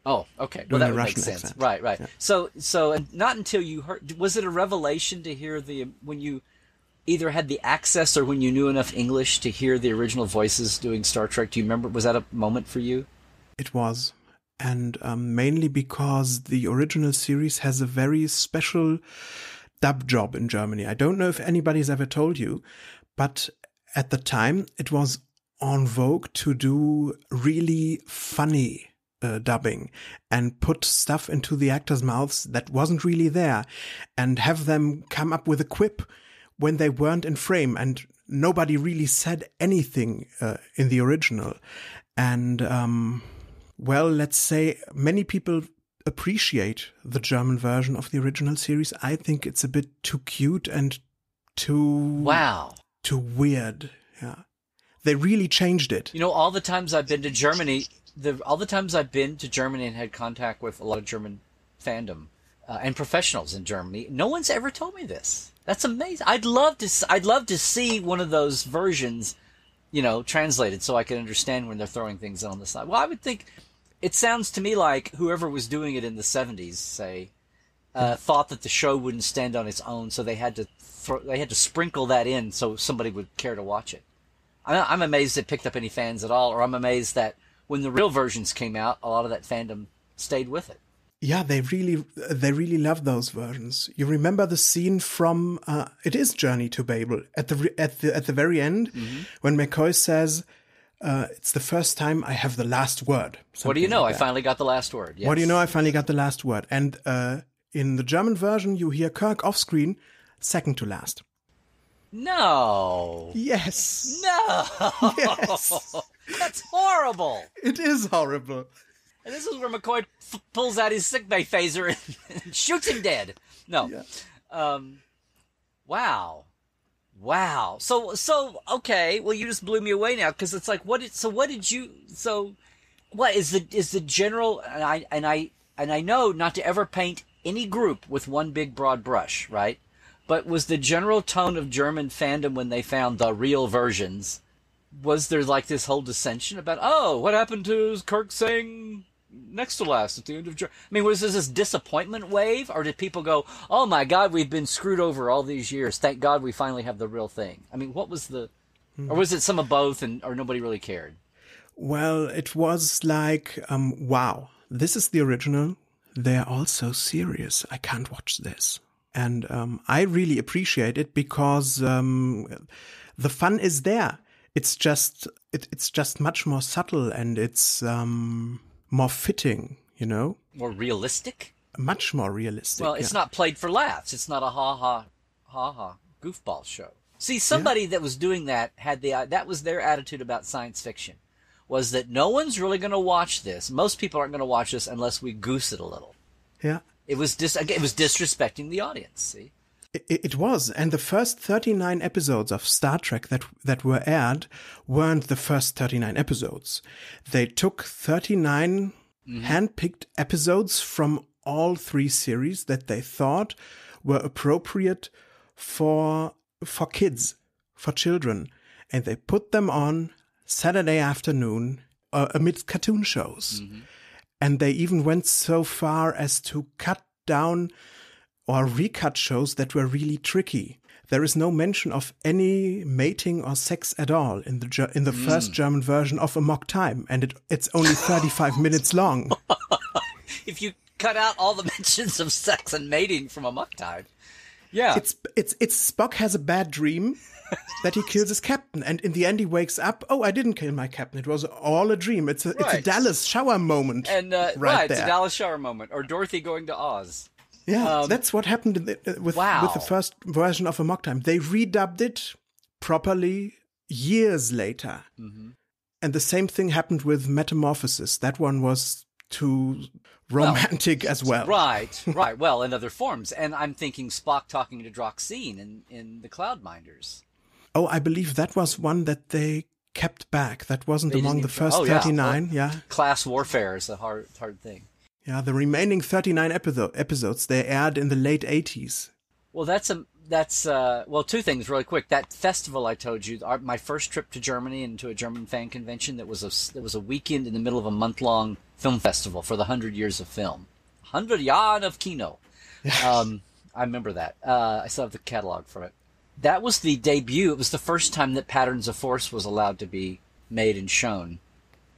S2: Oh, okay. Well, that would make sense.
S1: Accent.
S2: Right.
S1: Yeah.
S2: So not until you heard, was it a revelation to hear when you either had the access or when you knew enough English to hear the original voices doing Star Trek? Do you remember, was that a moment for you?
S1: It was. And mainly because the original series has a very special dub job in Germany. I don't know if anybody's ever told you, but at the time, it was en vogue to do really funny dubbing and put stuff into the actors' mouths that wasn't really there and have them come up with a quip when they weren't in frame and nobody really said anything in the original. And, let's say many people appreciate the German version of the original series. I think it's a bit too cute and too...
S2: Wow.
S1: Too weird. Yeah. They really changed it.
S2: All the times I've been to Germany, and had contact with a lot of German fandom and professionals in Germany, no one's ever told me this. That's amazing. I'd love to see one of those versions, translated so I can understand when they're throwing things on the side. Well, I would think it sounds to me like whoever was doing it in the 70s, say, thought that the show wouldn't stand on its own, so they had to sprinkle that in so somebody would care to watch it. I'm amazed it picked up any fans at all, or I'm amazed that when the real versions came out, a lot of that fandom stayed with it.
S1: Yeah, they really love those versions. You remember the scene from it is Journey to Babel at the very end when McCoy says, "It's the first time I have the last word."
S2: What do you know? I finally got the last word. Yes.
S1: What do you know? I finally got the last word. And in the German version, you hear Kirk off screen, second to last.
S2: No.
S1: Yes.
S2: No.
S1: Yes.
S2: That's horrible.
S1: It is horrible.
S2: And this is where McCoy pulls out his sickbay phaser and shoots him dead. No. Yeah. Wow. So okay. Well, you just blew me away now because it's like, what is the general? And I know not to ever paint any group with one big broad brush, right? But was the general tone of German fandom when they found the real versions? Was there like this whole dissension about, what happened to Kirk saying next to last at the end of Journey? I mean, was this disappointment wave, or did people go, "Oh my God, we've been screwed over all these years. Thank God we finally have the real thing"? I mean, what was or was it some of both, or nobody really cared?
S1: Well, it was like, wow, this is the original. They're all so serious. I can't watch this. And I really appreciate it because the fun is there. It's just much more subtle and it's more fitting, you know?
S2: More realistic?
S1: Much more realistic.
S2: Well, it's not played for laughs. It's not a ha-ha goofball show. See, somebody that was doing that that was their attitude about science fiction, was that no one's really going to watch this. Most people aren't going to watch this unless we goose it a little.
S1: Yeah.
S2: It was disrespecting the audience, see?
S1: It was, and the first 39 episodes of Star Trek that were aired weren't the first 39 episodes. They took 39 hand-picked episodes from all three series that they thought were appropriate for kids, for children, and they put them on Saturday afternoon amidst cartoon shows. And they even went so far as to cut down or recut shows that were really tricky. There is no mention of any mating or sex at all in the first German version of Amok Time, and it's only 35 minutes long.
S2: If you cut out all the mentions of sex and mating from Amok Time. Yeah.
S1: It's Spock has a bad dream that he kills his captain, and in the end he wakes up, oh, I didn't kill my captain. It was all a dream. It's a Dallas shower moment.
S2: And
S1: right
S2: it's
S1: there.
S2: a Dallas shower moment. Or Dorothy going to Oz.
S1: Yeah, that's what happened with the first version of Amok Time. They redubbed it properly years later. And the same thing happened with Metamorphosis. That one was too romantic as well.
S2: Right. Well, in other forms. And I'm thinking Spock talking to Droxine in The Cloudminders.
S1: Oh, I believe that was one that they kept back. That wasn't among the first 39.
S2: Well, class warfare is a hard thing.
S1: Yeah, the remaining 39 episodes, they aired in the late 80s.
S2: Well, that's two things really quick. That festival I told you, my first trip to Germany and to a German fan convention, that was a weekend in the middle of a month-long film festival for the 100 years of film. 100 Jahren of Kino. I remember that. I still have the catalog from it. That was the debut. It was the first time that Patterns of Force was allowed to be made and shown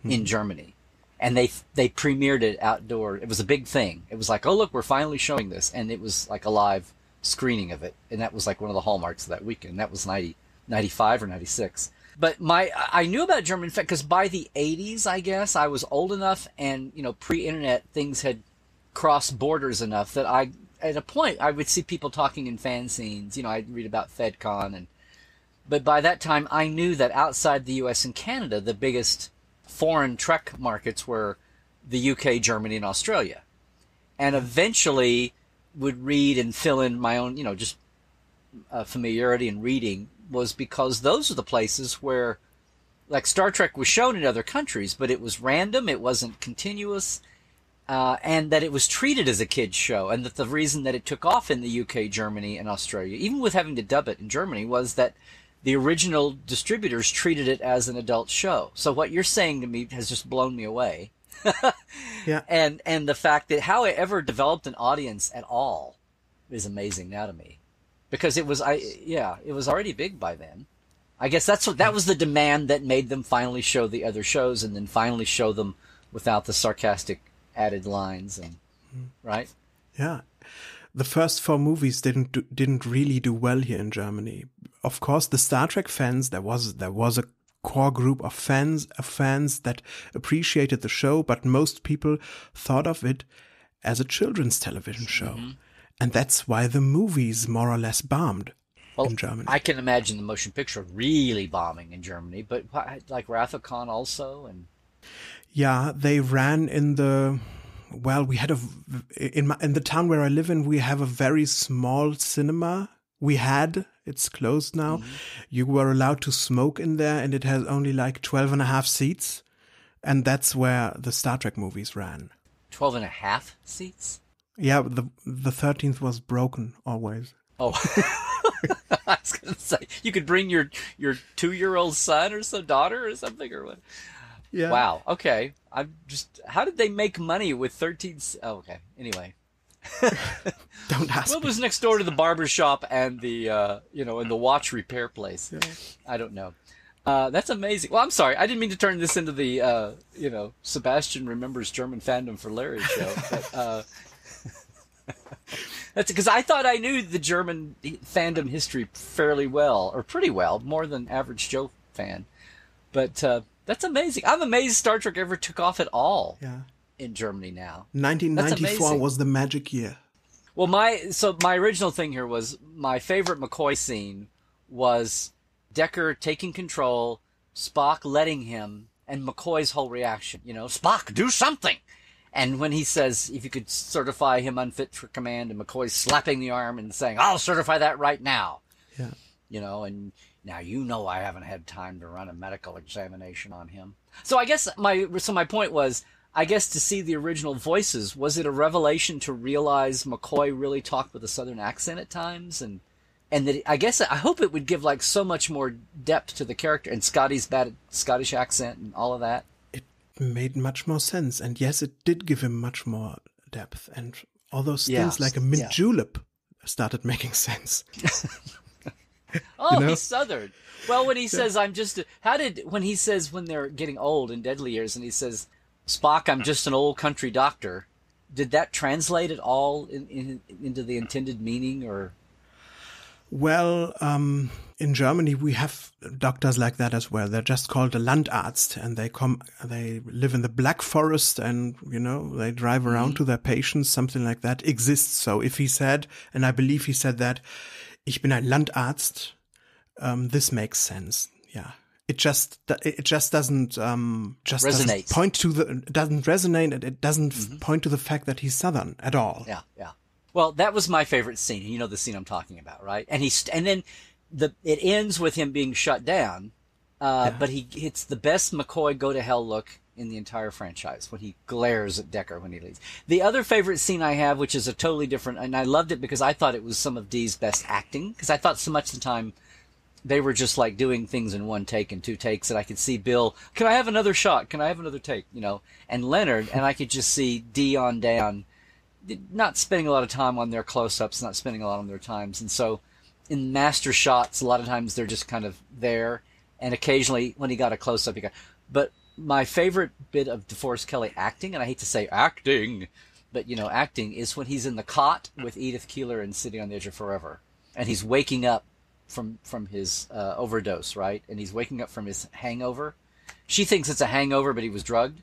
S2: in Germany. And they premiered it outdoor. It was a big thing. It was like, oh, look, we're finally showing this. And it was like a live screening of it. And that was like one of the hallmarks of that weekend. That was 95 or 96. But I knew about German because by the 80s, I guess, I was old enough and, pre-internet things had crossed borders enough that at a point, I would see people talking in fanzines. I'd read about FedCon. But by that time, I knew that outside the U.S. and Canada, the biggest foreign Trek markets were the UK, Germany, and Australia. And eventually would read and fill in my own, just familiarity in reading was because those are the places where, like, Star Trek was shown in other countries, but it was random, it wasn't continuous, and that it was treated as a kid's show, and that the reason that it took off in the UK, Germany, and Australia, even with having to dub it in Germany, was that the original distributors treated it as an adult show. So what you're saying to me has just blown me away.
S1: Yeah.
S2: And the fact that how it ever developed an audience at all is amazing now to me. Because it was already big by then. I guess that was the demand that made them finally show the other shows and then finally show them without the sarcastic added lines and right?
S1: Yeah. The first 4 movies didn't really do well here in Germany. Of course, the Star Trek fans, there was a core group of fans that appreciated the show, but most people thought of it as a children's television show. And that's why the movies more or less bombed in Germany.
S2: I can imagine the motion picture really bombing in Germany, but like Wrath of Khan also. And
S1: yeah, they ran in the... Well, we had in the town where I live in, we have a very small cinema. It's closed now. You were allowed to smoke in there, and it has only like 12 and a half seats. And that's where the Star Trek movies ran.
S2: 12 and a half seats?
S1: Yeah, the 13th was broken always.
S2: Oh, I was going to say, you could bring your 2-year-old son or daughter or something or what?
S1: Yeah.
S2: Wow. Okay. How did they make money with 13? Oh, okay. Anyway.
S1: Don't ask
S2: What was next door to the barber shop and the, and the watch repair place? Yeah. I don't know. That's amazing. Well, I'm sorry. I didn't mean to turn this into the, Sebastian remembers German fandom for Larry show. But, that's because I thought I knew the German fandom history fairly well, or pretty well, more than average Joe fan. But that's amazing. I'm amazed Star Trek ever took off at all in Germany now.
S1: 1994 was the magic year.
S2: Well, my original thing here was my favorite McCoy scene was Decker taking control, Spock letting him, and McCoy's whole reaction. Spock, do something! And when he says, if you could certify him unfit for command, and McCoy's slapping the arm and saying, I'll certify that right now.
S1: Yeah.
S2: And now I haven't had time to run a medical examination on him. So I guess my point was, I guess to see the original voices, was it a revelation to realize McCoy really talked with a Southern accent at times? And that I hope it would give like so much more depth to the character, and Scotty's bad Scottish accent and all of that.
S1: Made much more sense, and yes, it did give him much more depth, and all those things like a mint julep started making sense.
S2: He's Southern. Well, when he says, when he says when they're getting old in deadly years, and he says, Spock, I'm just an old country doctor, did that translate at all into the intended meaning, or?
S1: Well, in Germany, we have doctors like that as well. They're just called a Landarzt, and they live in the Black Forest, and, they drive around to their patients, something like that exists. So if he said, and I believe he said that, ich bin ein Landarzt, this makes sense. Yeah. It just doesn't,
S2: resonate.
S1: Doesn't resonate, and it doesn't point to the fact that he's Southern at all.
S2: Yeah, yeah. Well, that was my favorite scene. You know the scene I'm talking about, right? And then it ends with him being shut down, but it's the best McCoy go to hell look in the entire franchise when he glares at Decker when he leaves. The other favorite scene I have, which is a totally different, and I loved it because I thought it was some of Dee's best acting, because I thought so much of the time they were just like doing things in one take and two takes, and I could see Bill, can I have another shot? Can I have another take? And Leonard, and I could just see Dee on down, not spending a lot of time on their close-ups, not spending a lot on their times. And so in master shots, a lot of times they're just kind of there. And occasionally when he got a close-up, but my favorite bit of DeForest Kelley acting, and I hate to say acting, but acting is when he's in the cot with Edith Keeler and Sitting on the Edge of Forever. And he's waking up from his overdose, right? And he's waking up from his hangover. She thinks it's a hangover, but he was drugged.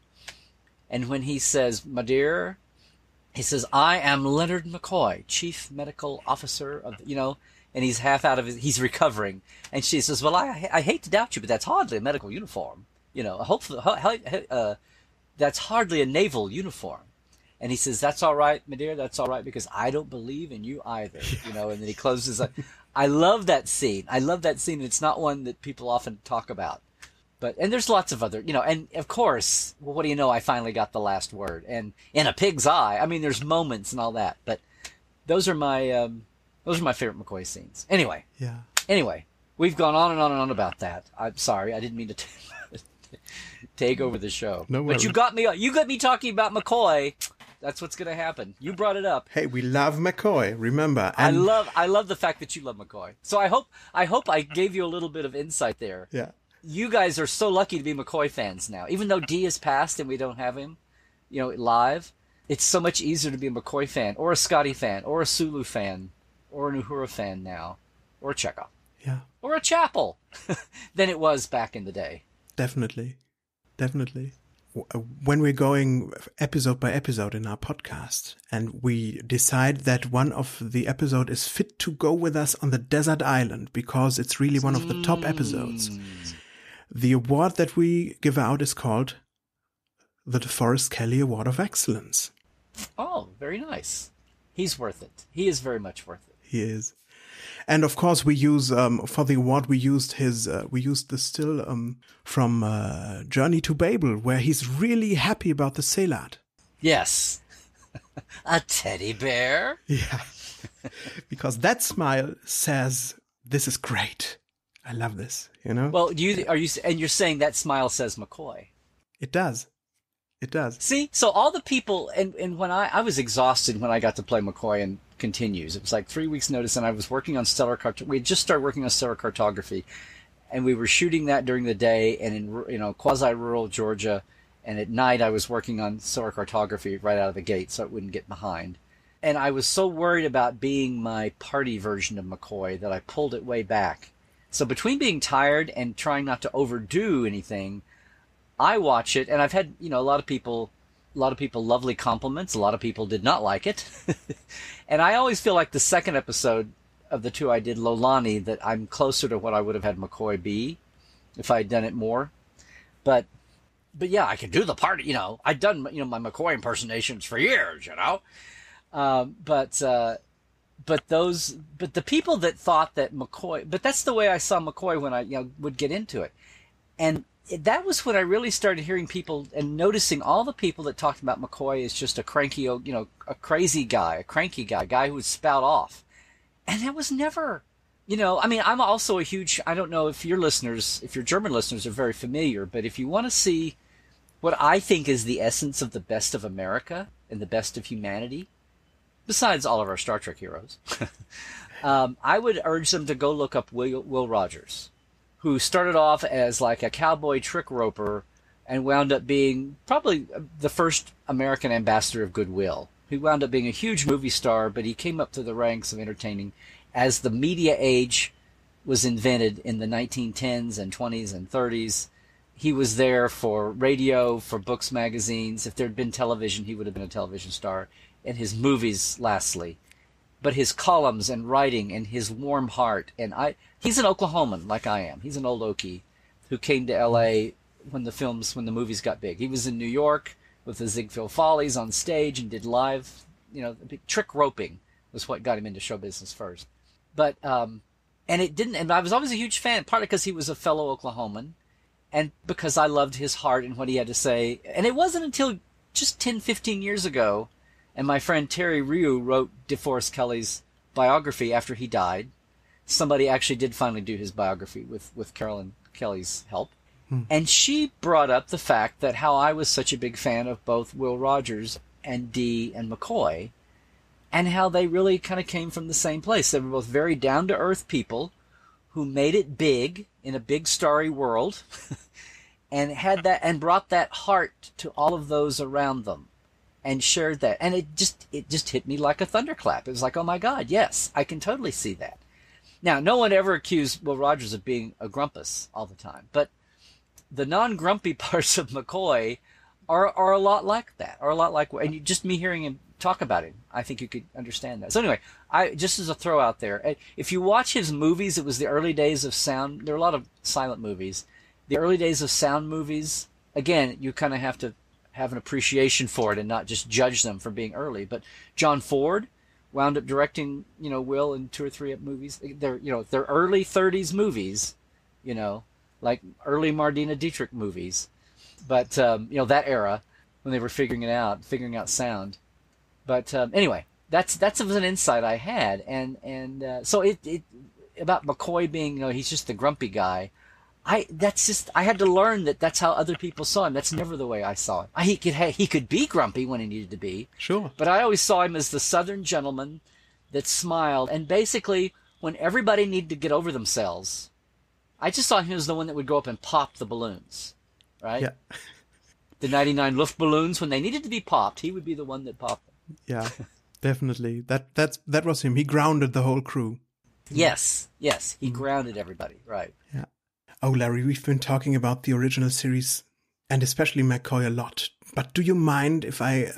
S2: And when he says, my dear, he says, I am Leonard McCoy, Chief Medical Officer of, and he's half out of he's recovering. And she says, well, I hate to doubt you, but that's hardly a medical uniform. Hopefully, that's hardly a naval uniform. And he says, that's all right, my dear, that's all right, because I don't believe in you either. And then he closes up. I love that scene. It's not one that people often talk about. And there's lots of other, and of course, well, what do you know? I finally got the last word, and in a pig's eye. I mean, there's moments and all that, but those are my favorite McCoy scenes. Anyway, we've gone on and on and on about that. I'm sorry, I didn't mean to take over the show.
S1: No worries.
S2: But you got me talking about McCoy. That's what's going to happen. You brought it up.
S1: Hey, we love McCoy. Remember, and
S2: I love the fact that you love McCoy. So I hope I gave you a little bit of insight there.
S1: Yeah.
S2: You guys are so lucky to be McCoy fans now. Even though Dee is passed and we don't have him, live, it's so much easier to be a McCoy fan, or a Scotty fan, or a Sulu fan, or an Uhura fan now, or a Chekhov.
S1: Yeah.
S2: Or a Chapel than it was back in the day.
S1: Definitely. When we're going episode by episode in our podcast, and we decide that one of the episode is fit to go with us on the desert island because it's really one of the top episodes, the award that we give out is called the DeForest Kelley Award of Excellence.
S2: Oh, very nice. He's worth it. He is very much worth it.
S1: He is. And of course, we use for the award we used the still from Journey to Babel, where he's really happy about the Selat.
S2: Yes, a teddy bear.
S1: Yeah, because that smile says, "This is great. I love this."
S2: Well, you're saying that smile says McCoy?
S1: It does. It does.
S2: See, so all the people, and when I was exhausted when I got to play McCoy and Continues. It was like 3 weeks notice, and I was working on stellar we had just started working on stellar cartography, And we were shooting that during the day and in, quasi-rural Georgia. And at night I was working on solar cartography right out of the gate so it wouldn't get behind. And I was so worried about being my party version of McCoy that I pulled it way back. So between being tired and trying not to overdo anything, I watch it, and I've had, a lot of people lovely compliments. A lot of people did not like it. And I always feel like the second episode of the two I did, Lolani, that I'm closer to what I would have had McCoy be if I had done it more. But yeah, I could do the party, I'd done, my McCoy impersonations for years, But the people that thought that McCoy, but that's the way I saw McCoy when I, would get into it. And that was when I really started hearing people and noticing all the people that talked about McCoy as just a cranky, a crazy guy, a cranky guy, a guy who would spout off. And that was never, I'm also a huge, I don't know if your German listeners are very familiar, but if you want to see what I think is the essence of the best of America and the best of humanity, besides all of our Star Trek heroes, I would urge them to go look up Will Rogers, who started off as like a cowboy trick roper and wound up being probably the first American ambassador of goodwill. He wound up being a huge movie star, but he came up to the ranks of entertaining as the media age was invented in the 1910s and 20s and 30s. He was there for radio, for books, magazines. If there had been television, he would have been a television star. And his movies, lastly. But his columns and writing and his warm heart. And he's an Oklahoman, like I am. He's an old Okie who came to L.A. when the movies got big. He was in New York with the Ziegfeld Follies on stage and did live, trick roping was what got him into show business first. But, and I was always a huge fan, partly because he was a fellow Oklahoman and because I loved his heart and what he had to say. And it wasn't until just 10, 15 years ago, and my friend Terry Ryu wrote DeForest Kelley's biography after he died. Somebody actually did finally do his biography with Carolyn Kelly's help. And she brought up the fact that how I was such a big fan of both Will Rogers and Dee and McCoy, and how they really kind of came from the same place. They were both very down-to-earth people who made it big in a big starry world and had that and brought that heart to all of those around them and shared that. And it just hit me like a thunderclap. It was like, oh my God, yes, I can totally see that. Now, no one ever accused Will Rogers of being a grumpus all the time, but the non-grumpy parts of McCoy are a lot like that, and just me hearing him talk about him, I think you could understand that. So anyway, just as a throw out there, if you watch his movies, it was the early days of sound. There are a lot of silent movies. The early days of sound movies, again, you kind of have to have an appreciation for it and not just judge them for being early. But John Ford wound up directing, Will in 2 or 3 movies. They're early 30s movies, like early Marlene Dietrich movies. But, that era when they were figuring out sound. But anyway, that's an insight I had. And so it about McCoy being, he's just the grumpy guy. I had to learn that that's how other people saw him. That's never the way I saw him. He could be grumpy when he needed to be.
S1: Sure.
S2: But I always saw him as the Southern gentleman that smiled. And basically, when everybody needed to get over themselves, I just saw him as the one that would go up and pop the balloons, right?
S1: Yeah.
S2: The 99 Luftballons, when they needed to be popped, he would be the one that popped them.
S1: Yeah, definitely. That was him. He grounded the whole crew.
S2: Yes, he grounded everybody, right.
S1: Yeah. Oh, Larry, we've been talking about the original series and especially McCoy a lot. But do you mind if I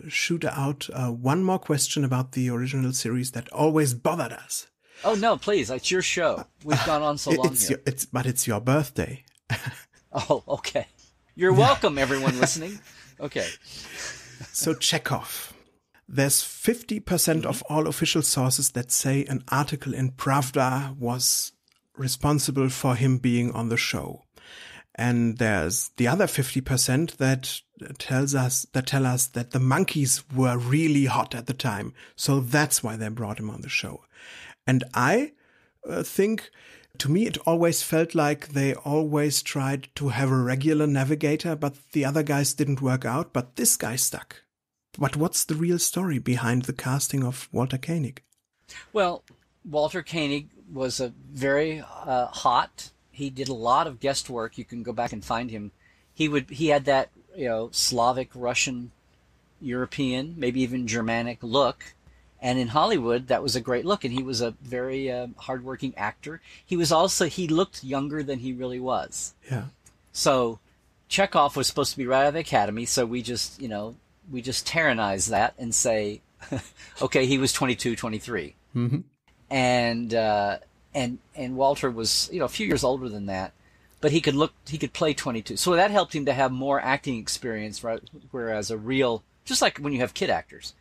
S1: shoot out one more question about the original series that always bothered us?
S2: Oh, no, please. It's your show. We've gone on so long here.
S1: But it's your birthday.
S2: Oh, okay. You're welcome, everyone listening. Okay.
S1: So Chekhov. There's 50% of all official sources that say an article in Pravda was responsible for him being on the show. And there's the other 50% that tell us that the monkeys were really hot at the time. So that's why they brought him on the show. And I think, to me, it always felt like they always tried to have a regular navigator, but the other guys didn't work out, but this guy stuck. But what's the real story behind the casting of Walter Koenig?
S2: Well, Walter Koenig was a very hot He did a lot of guest work. You can go back and find him. He had that, Slavic, Russian, European, maybe even Germanic look. And in Hollywood, that was a great look. And he was a very hardworking actor. He looked younger than he really was.
S1: Yeah.
S2: So Chekhov was supposed to be right out of the academy. So we just tyrannize that and say, okay, he was 22, 23.
S1: Mm-hmm.
S2: And Walter was, a few years older than that, but he could play 22. So that helped him to have more acting experience, right? Whereas just like when you have kid actors,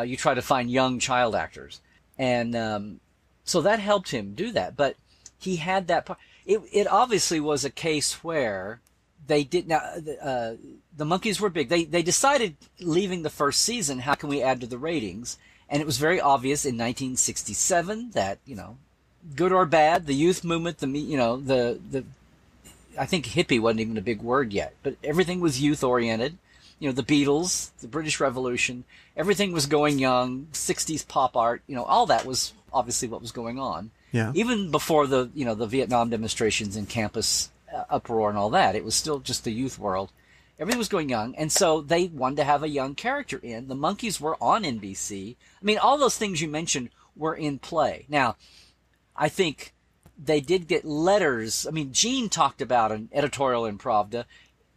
S2: you try to find young child actors. And, so that helped him do that, but he had that part. It obviously was a case where they did the monkeys were big. They decided leaving the first season, how can we add to the ratings? And it was very obvious in 1967 that, good or bad, the youth movement, I think hippie wasn't even a big word yet, but everything was youth oriented. The Beatles, the British Revolution, everything was going young, 60s pop art, all that was obviously what was going on.
S1: Yeah.
S2: Even before the Vietnam demonstrations and campus uproar and all that, it was still just the youth world. Everything was going young, and so they wanted to have a young character in. The monkeys were on NBC. I mean, all those things you mentioned were in play. Now, I think they did get letters. I mean, Gene talked about an editorial improv.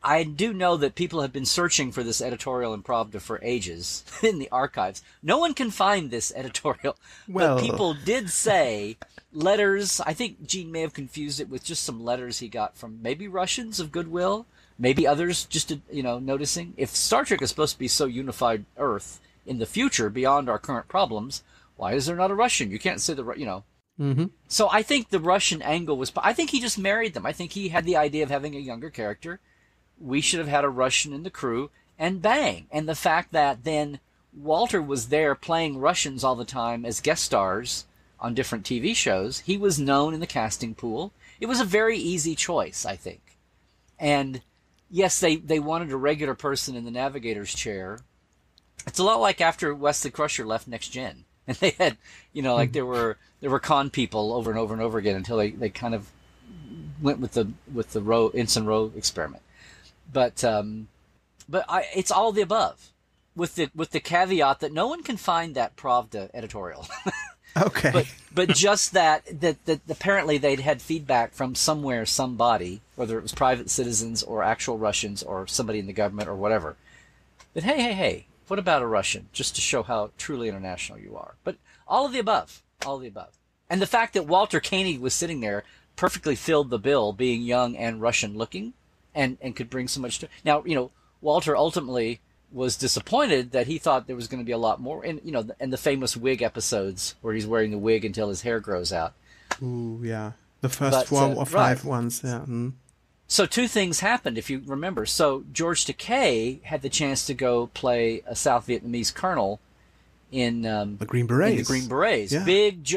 S2: I do know that people have been searching for this editorial improv for ages in the archives. No one can find this editorial.
S1: Well,
S2: but people did say letters. I think Gene may have confused it with just some letters he got from maybe Russians of goodwill, maybe others just, noticing. If Star Trek is supposed to be so unified Earth in the future beyond our current problems, why is there not a Russian? You can't say
S1: Mm-hmm.
S2: So I think the Russian angle I think he just married them. I think he had the idea of having a younger character. We should have had a Russian in the crew, and bang. And the fact that then Walter was there playing Russians all the time as guest stars on different TV shows. He was known in the casting pool. It was a very easy choice, I think. And yes, they wanted a regular person in the navigator's chair. It's a lot like after Wesley Crusher left Next Gen. And they had, there were con people over and over and over again until they kind of went with the Ensign Rowe experiment. But it's all the above, with the caveat that no one can find that Pravda editorial.
S1: Okay.
S2: But just that apparently they'd had feedback from somebody, whether it was private citizens or actual Russians or somebody in the government or whatever, that hey, what about a Russian? Just to show how truly international you are. But all of the above. And the fact that Walter Koenig was sitting there perfectly filled the bill, being young and Russian looking, and could bring so much to. Now, Walter ultimately was disappointed that he thought there was going to be a lot more, and the famous wig episodes where he's wearing the wig until his hair grows out.
S1: Ooh, yeah, the first 4 or 5 ones. Yeah. Mm.
S2: So 2 things happened, if you remember. So George Takei had the chance to go play a South Vietnamese colonel in
S1: the Green Berets.
S2: In the Green Berets,
S1: yeah.
S2: Big,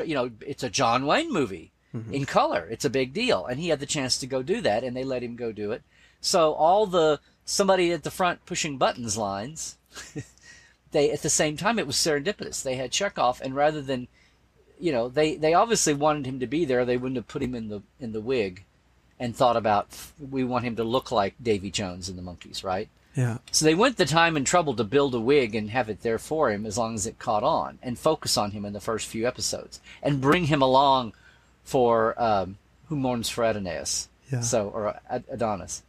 S2: it's a John Wayne movie in color. It's a big deal, and he had the chance to go do that, and they let him go do it. So all somebody at the front pushing buttons lines, at the same time, it was serendipitous. They had Chekhov, and rather than, they obviously wanted him to be there. They wouldn't have put him in the wig and thought about, we want him to look like Davy Jones in the Monkees, right?
S1: Yeah. So
S2: they went the time and trouble to build a wig and have it there for him as long as it caught on, and focus on him in the first few episodes and bring him along for Who Mourns for Adonais?
S1: Yeah.
S2: Or Adonis.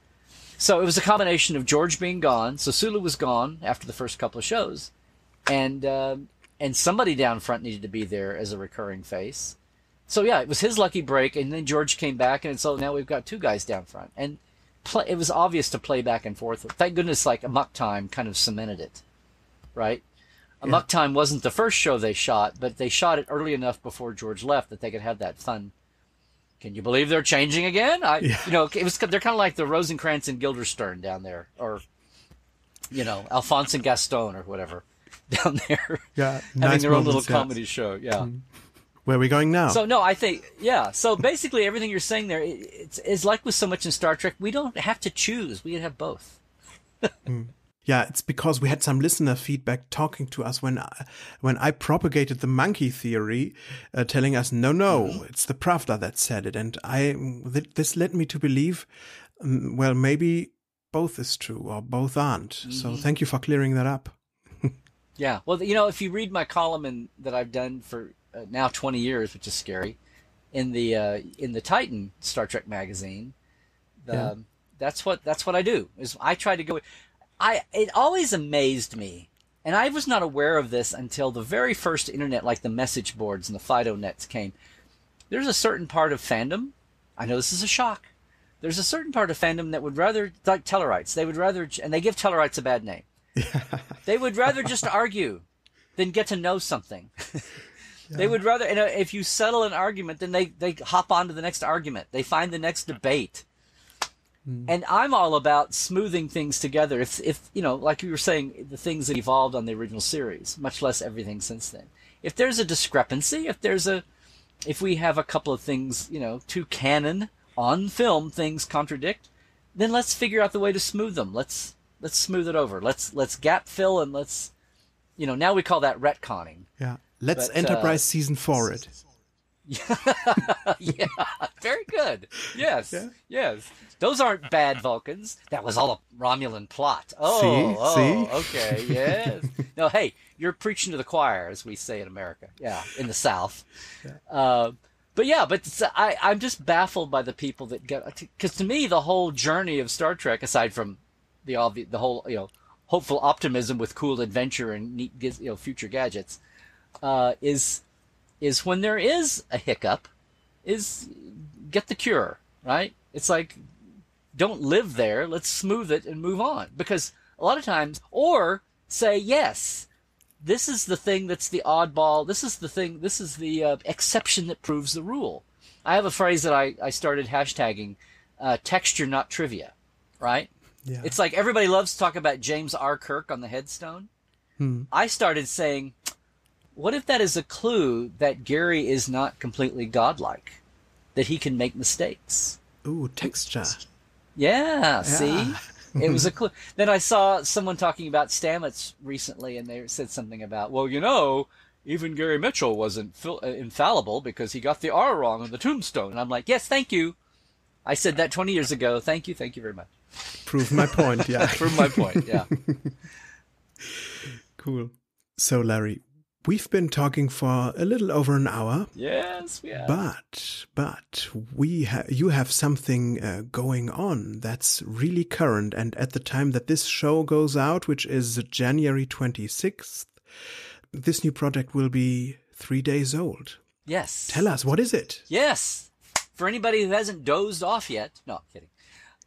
S2: So it was a combination of George being gone. So Sulu was gone after the first couple of shows, and somebody down front needed to be there as a recurring face. So yeah, it was his lucky break, and then George came back, and so now we've got 2 guys down front, and it was obvious to play back and forth. Thank goodness, like Amok Time kind of cemented it, right? Yeah. Amok Time wasn't the first show they shot, but they shot it early enough before George left that they could have that fun. Can you believe they're changing again? They're kind of like the Rosencrantz and Guildenstern down there, or Alphonse and Gaston or whatever down there.
S1: Yeah,
S2: having their own little comedy show. Yeah.
S1: Where are we going now?
S2: So no, I think So basically, everything you're saying there, it's like with so much in Star Trek, we don't have to choose. We have both.
S1: Yeah, it's because we had some listener feedback talking to us when I propagated the monkey theory, telling us, no, it's the Pravda that said it. And this led me to believe, well, maybe both is true or both aren't. So thank you for clearing that up.
S2: Yeah. Well, if you read my column that I've done for now 20 years, which is scary, in the Titan Star Trek magazine, that's what I do. Is I try to go. It always amazed me, and I was not aware of this until the very first internet, like the message boards and the Fido nets came. There's a certain part of fandom, I know this is a shock, there's a certain part of fandom that would rather, like Tellarites, they would rather, and they give Tellarites a bad name, they would rather just argue than get to know something. They would rather, and if you settle an argument, then they hop on to the next argument. They find the next debate. And I'm all about smoothing things together. If like you were saying, the things that evolved on the original series, much less everything since then. If there's a discrepancy, if we have a couple of things, two canon on film things contradict, then let's figure out the way to smooth them. Let's smooth it over. Let's gap fill, and let's, now we call that retconning.
S1: Yeah. Let's Enterprise season 4 it.
S2: Yeah, very good. Yes, yes. Those aren't bad Vulcans. That was all a Romulan plot. See? Okay, yes. No, hey, you're preaching to the choir, as we say in America. Yeah, in the South. Yeah. I'm just baffled by the people that get, because to me the whole journey of Star Trek, aside from the whole hopeful optimism with cool adventure and neat future gadgets, is when there is a hiccup, is get the cure, right? It's like, don't live there. Let's smooth it and move on. Because a lot of times, or say, yes, this is the thing that's the oddball. This is the exception that proves the rule. I have a phrase that I started hashtagging, texture, not trivia, right? Yeah. It's like everybody loves to talk about James R. Kirk on the headstone. I started saying, what if that is a clue that Gary is not completely godlike, that he can make mistakes?
S1: Ooh, texture.
S2: Yeah, see? It was a clue. Then I saw someone talking about Stamets recently, and they said something about, well, even Gary Mitchell wasn't infallible because he got the R wrong on the tombstone. And I'm like, yes, thank you. I said that 20 years ago. Thank you very much.
S1: Prove my point, yeah.
S2: Prove my point, yeah.
S1: Cool. So, Larry, we've been talking for a little over an hour.
S2: Yes, we have.
S1: But you have something going on that's really current. And at the time that this show goes out, which is January 26th, this new project will be 3 days old.
S2: Yes.
S1: Tell us, what is it?
S2: Yes. For anybody who hasn't dozed off yet. No, I'm kidding.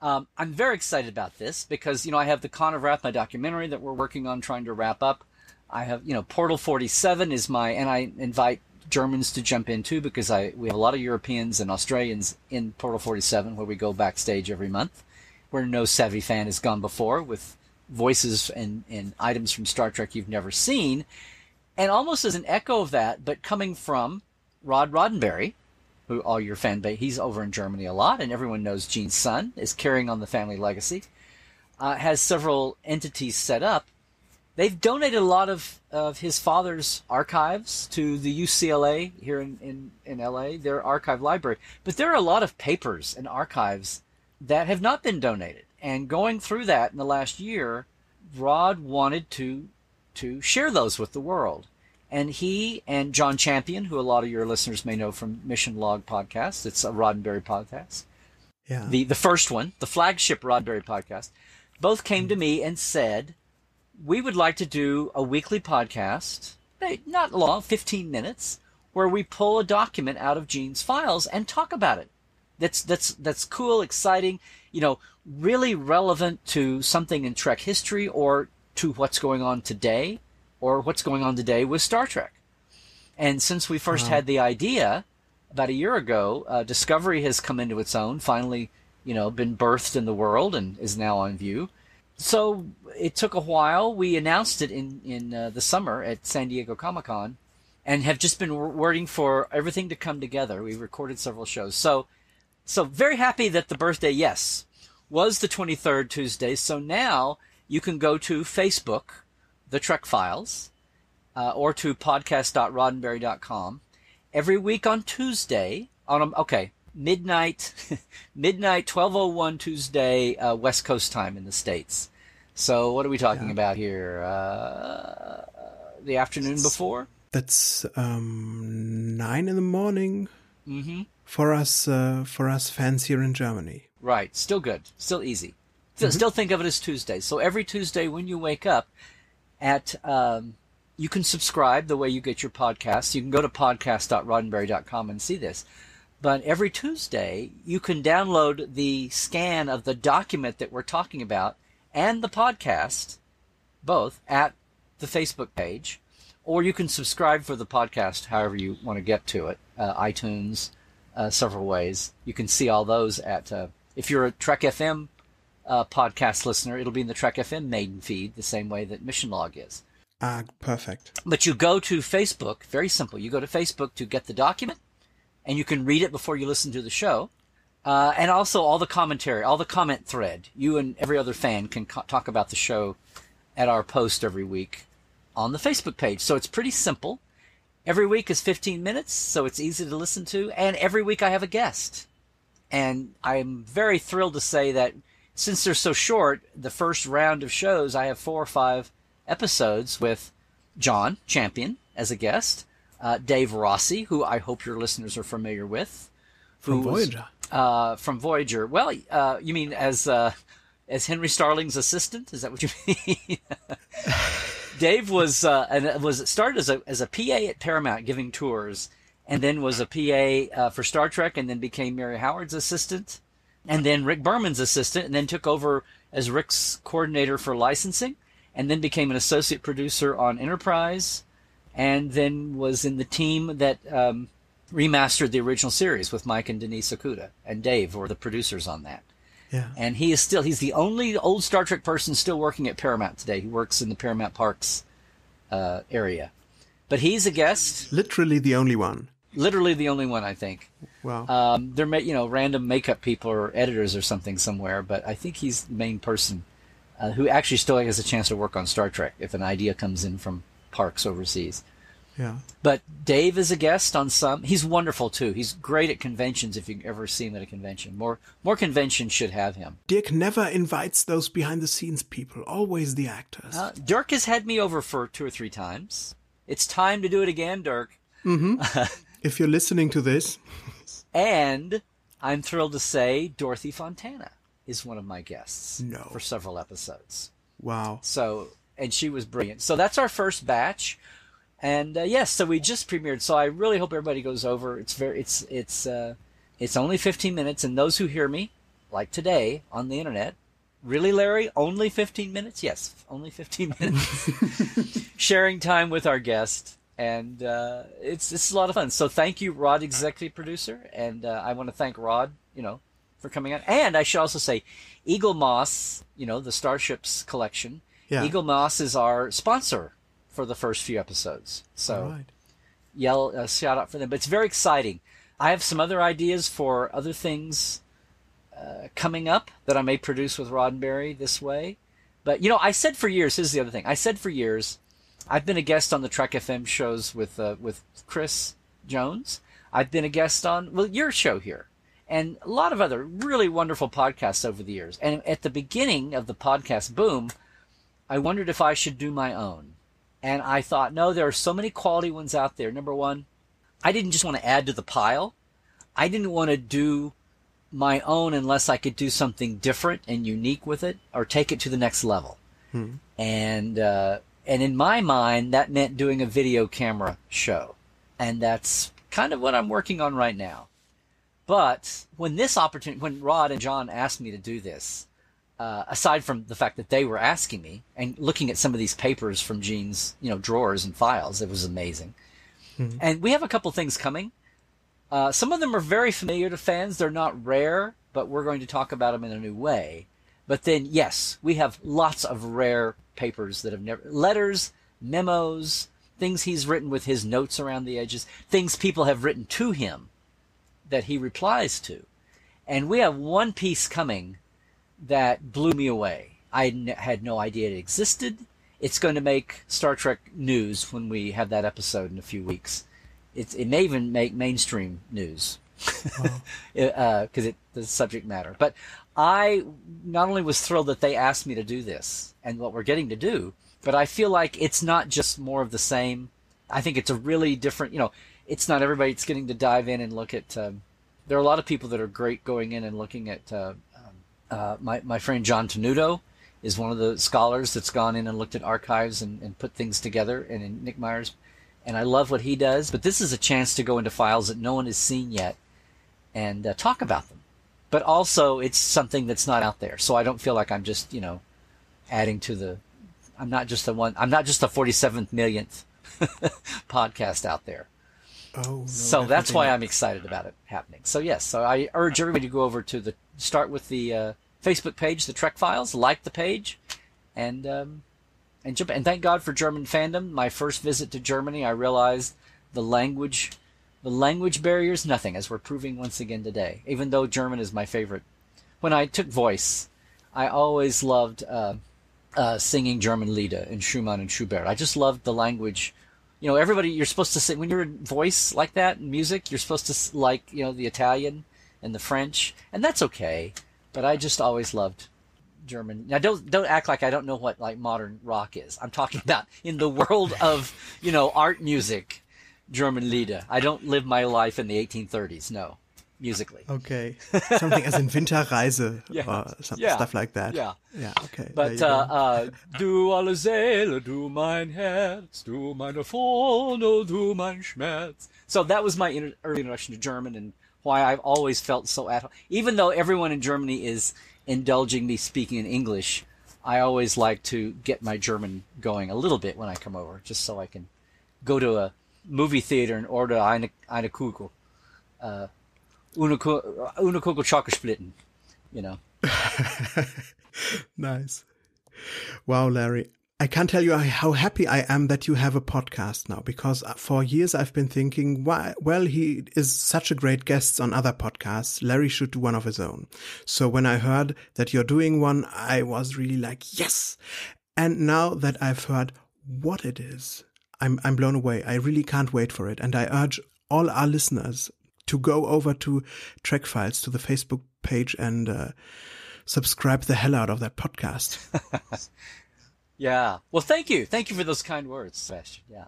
S2: I'm very excited about this because, I have the Con of Wrath, my documentary that we're working on trying to wrap up. I have, Portal 47 is and I invite Germans to jump in too, because we have a lot of Europeans and Australians in Portal 47 where we go backstage every month, where no savvy fan has gone before, with voices and items from Star Trek you've never seen. And almost as an echo of that, but coming from Rod Roddenberry, who all your fan base, he's over in Germany a lot, and everyone knows Gene's son is carrying on the family legacy, has several entities set up. They've donated a lot of his father's archives to the UCLA here in LA, their archive library. But there are a lot of papers and archives that have not been donated. And going through that in the last year, Rod wanted to share those with the world. And he and John Champion, who a lot of your listeners may know from Mission Log podcast, it's a Roddenberry podcast. Yeah. The first one, the flagship Roddenberry podcast, both came to me and said, we would like to do a weekly podcast, not long, 15 minutes, where we pull a document out of Gene's files and talk about it. That's cool, exciting, really relevant to something in Trek history or to what's going on today, or what's going on today with Star Trek. And since we first had the idea about a year ago, Discovery has come into its own, finally, been birthed in the world and is now on view. So it took a while. We announced it in the summer at San Diego Comic-Con and have just been waiting for everything to come together. We recorded several shows. So very happy that the birthday, yes, was the 23rd Tuesday. So now you can go to Facebook, The Trek Files, or to podcast.roddenberry.com. Every week on Tuesday, midnight, 12:01 Tuesday, West Coast time in the States. So what are we talking about here? The afternoon before?
S1: That's 9 in the morning for us fans here in Germany.
S2: Right. Still good. Still easy. Still think of it as Tuesday. So every Tuesday when you wake up you can subscribe the way you get your podcasts. You can go to podcast.roddenberry.com and see this. But every Tuesday, you can download the scan of the document that we're talking about and the podcast, both at the Facebook page, or you can subscribe for the podcast however you want to get to it, iTunes, several ways. You can see all those at, if you're a Trek FM podcast listener, it'll be in the Trek FM maiden feed, the same way that Mission Log is.
S1: Perfect.
S2: But you go to Facebook, very simple. You go to Facebook to get the document, and you can read it before you listen to the show. And also all the commentary, all the comment thread. You and every other fan can talk about the show at our post every week on the Facebook page. So it's pretty simple. Every week is 15 minutes, so it's easy to listen to. And every week I have a guest. And I'm very thrilled to say that since they're so short, the first round of shows, I have 4 or 5 episodes with John Champion as a guest, Dave Rossi, who I hope your listeners are familiar with.
S1: From Voyager.
S2: From Voyager. Well, you mean as Henry Starling's assistant? Is that what you mean? Dave started as a PA at Paramount giving tours, and then was a PA for Star Trek, and then became Mary Howard's assistant, and then Rick Berman's assistant, and then took over as Rick's coordinator for licensing, and then became an associate producer on Enterprise, and then was in the team that remastered the original series with Mike and Denise Okuda, and Dave were the producers on that.
S1: Yeah.
S2: And he's the only old Star Trek person still working at Paramount today. He works in the Paramount Parks area. But he's a guest.
S1: Literally the only one.
S2: Literally the only one, I think.
S1: Wow.
S2: There may, random makeup people or editors or something somewhere, but I think he's the main person who actually still has a chance to work on Star Trek if an idea comes in from Parks overseas.
S1: Yeah.
S2: But Dave is a guest on some. He's wonderful too. He's great at conventions. If you ever see him at a convention, more conventions should have him.
S1: Dirk never invites those behind the scenes people. Always the actors.
S2: Dirk has had me over for 2 or 3 times. It's time to do it again, Dirk.
S1: Mm-hmm. If you're listening to this.
S2: And I'm thrilled to say Dorothy Fontana is one of my guests.
S1: No. For
S2: several episodes.
S1: Wow.
S2: So, and she was brilliant. So that's our first batch. And yes, so we just premiered. So I really hope everybody goes over. It's only 15 minutes, and those who hear me, like today on the internet, really, Larry, only 15 minutes? Yes, only 15 minutes. Sharing time with our guest, and it's a lot of fun. So thank you, Rod, executive producer, and I want to thank Rod, for coming on. And I should also say, Eagle Moss, the Starships collection. Yeah. Eagle Moss is our sponsor for the first few episodes. So right. Shout out for them. But it's very exciting. I have some other ideas for other things coming up that I may produce with Roddenberry this way. But, I said for years, here's the other thing. I said for years, I've been a guest on the Trek FM shows with Chris Jones. I've been a guest on, your show here. And a lot of other really wonderful podcasts over the years. And at the beginning of the podcast boom, I wondered if I should do my own. And I thought, no, there are so many quality ones out there. Number one, I didn't just want to add to the pile. I didn't want to do my own unless I could do something different and unique with it or take it to the next level. And in my mind, that meant doing a video camera show. And that's kind of what I'm working on right now. But when Rod and John asked me to do this, aside from the fact that they were asking me and looking at some of these papers from Gene's, drawers and files, it was amazing. Mm-hmm. And we have a couple things coming. Some of them are very familiar to fans. They're not rare, but we're going to talk about them in a new way. But then, yes, we have lots of rare papers that have letters, memos, things he's written with his notes around the edges, things people have written to him that he replies to. And we have one piece coming that blew me away. had no idea it existed. It's going to make Star Trek news when we have that episode in a few weeks. It may even make mainstream news because the subject matter. But I not only was thrilled that they asked me to do this and what we're getting to do, but I feel like it's not just more of the same. I think it's a really different, it's not everybody that's getting to dive in and look at, there are a lot of people that are great going in and looking at, my friend John Tenuto is one of the scholars that's gone in and looked at archives and put things together, and in Nick Myers, and I love what he does. But this is a chance to go into files that no one has seen yet and talk about them. But also, it's something that's not out there, so I don't feel like I'm just, adding to the. I'm not just the 47th millionth podcast out there.
S1: Oh, no,
S2: so that's why I'm excited about it happening. So yes, so I urge everybody to go over to start with the Facebook page, the Trek Files, like the page, and jump. And thank God for German fandom. My first visit to Germany, I realized the language barrier is nothing, as we're proving once again today. Even though German is my favorite. When I took voice, I always loved singing German Lieder and Schumann and Schubert. I just loved the language. Everybody, you're supposed to sing when you're in voice like that in music. You're supposed to like the Italian and the French, and that's okay. But I just always loved German. Now, don't act like I don't know what like modern rock is. I'm talking about in the world of art music, German Lieder. I don't live my life in the 1830s. No, musically.
S1: Okay, something as in Winterreise or stuff like that.
S2: Yeah.
S1: Okay.
S2: But du alle Seele, du mein Herz, du meine Freunde, du mein Schmerz. So that was my early introduction to German and why I've always felt so at home. Even though everyone in Germany is indulging me speaking in English, I always like to get my German going a little bit when I come over, just so I can go to a movie theater and order eine Kugel. Eine Kugel Schokosplitten,
S1: Nice. Wow, Larry. I can't tell you how happy I am that you have a podcast now, because for years I've been thinking, he is such a great guest on other podcasts. Larry should do one of his own. So when I heard that you're doing one, I was really like, yes. And now that I've heard what it is, I'm blown away. I really can't wait for it. And I urge all our listeners to go over to Trek Files, to the Facebook page, and subscribe the hell out of that podcast.
S2: Yeah. Well, thank you. Thank you for those kind words, Sebastian. Yeah.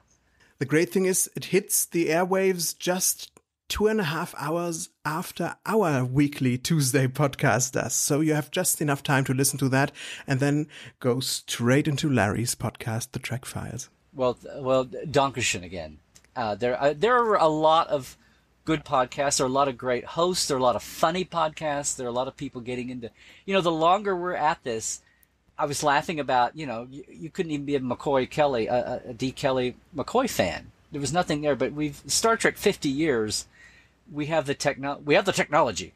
S1: The great thing is it hits the airwaves just 2.5 hours after our weekly Tuesday podcast does. So you have just enough time to listen to that and then go straight into Larry's podcast, The Trek Files.
S2: Well, Dankeschön again. There are a lot of good podcasts. There are a lot of great hosts. There are a lot of funny podcasts. There are a lot of people getting into, the longer we're at this, I was laughing about, you couldn't even be a McCoy Kelly, a D. Kelly McCoy fan. There was nothing there, but Star Trek 50 years, we have the technology.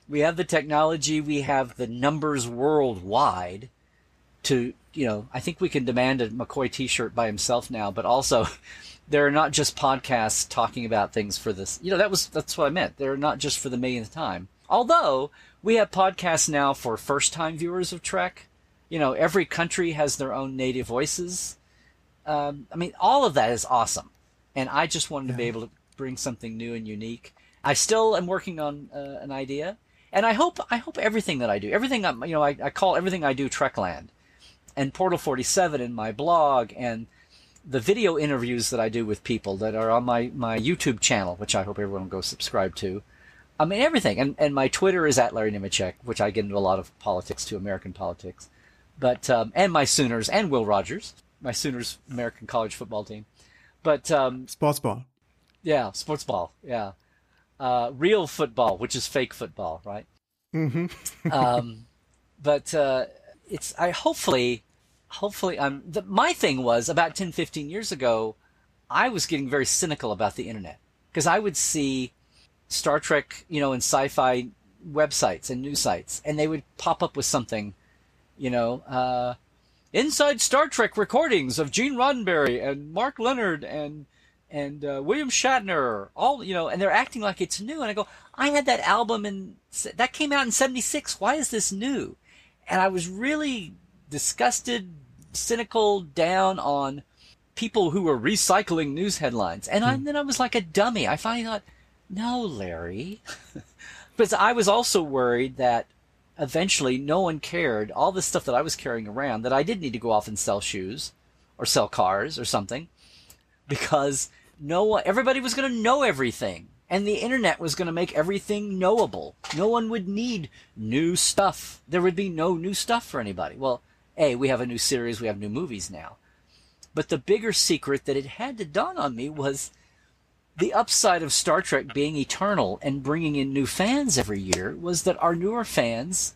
S2: We have the numbers worldwide to, I think we can demand a McCoy t-shirt by himself now, but also there are not just podcasts talking about things for this. That's what I meant. They're not just for the millionth time. Although we have podcasts now for first-time viewers of Trek. Every country has their own native voices. All of that is awesome. And I just wanted to be able to bring something new and unique. I still am working on an idea. And I hope everything that I do, I call everything I do Trekland. And Portal 47 and my blog and the video interviews that I do with people that are on my YouTube channel, which I hope everyone will go subscribe to. Everything. And my Twitter is at Larry Nemecek, which I get into a lot of politics too, American politics. But, and my Sooners and Will Rogers, my Sooners American college football team. But,
S1: sports ball.
S2: Yeah, sports ball. Yeah. Real football, which is fake football, right? Mm-hmm. My thing was about 10, 15 years ago, I was getting very cynical about the internet because I would see Star Trek, in sci-fi websites and news sites, and they would pop up with something, inside Star Trek recordings of Gene Roddenberry and Mark Leonard and William Shatner, all, and they're acting like it's new. And I go, I had that album that came out in 76. Why is this new? And I was really disgusted, cynical, down on people who were recycling news headlines. And then I was like a dummy. I finally thought, no, Larry. But I was also worried that eventually no one cared. All this stuff that I was carrying around, that I did need to go off and sell shoes or sell cars or something, because everybody was going to know everything. And the internet was going to make everything knowable. No one would need new stuff. There would be no new stuff for anybody. Well, we have a new series, we have new movies now. But the bigger secret that it had to dawn on me was the upside of Star Trek being eternal and bringing in new fans every year was that our newer fans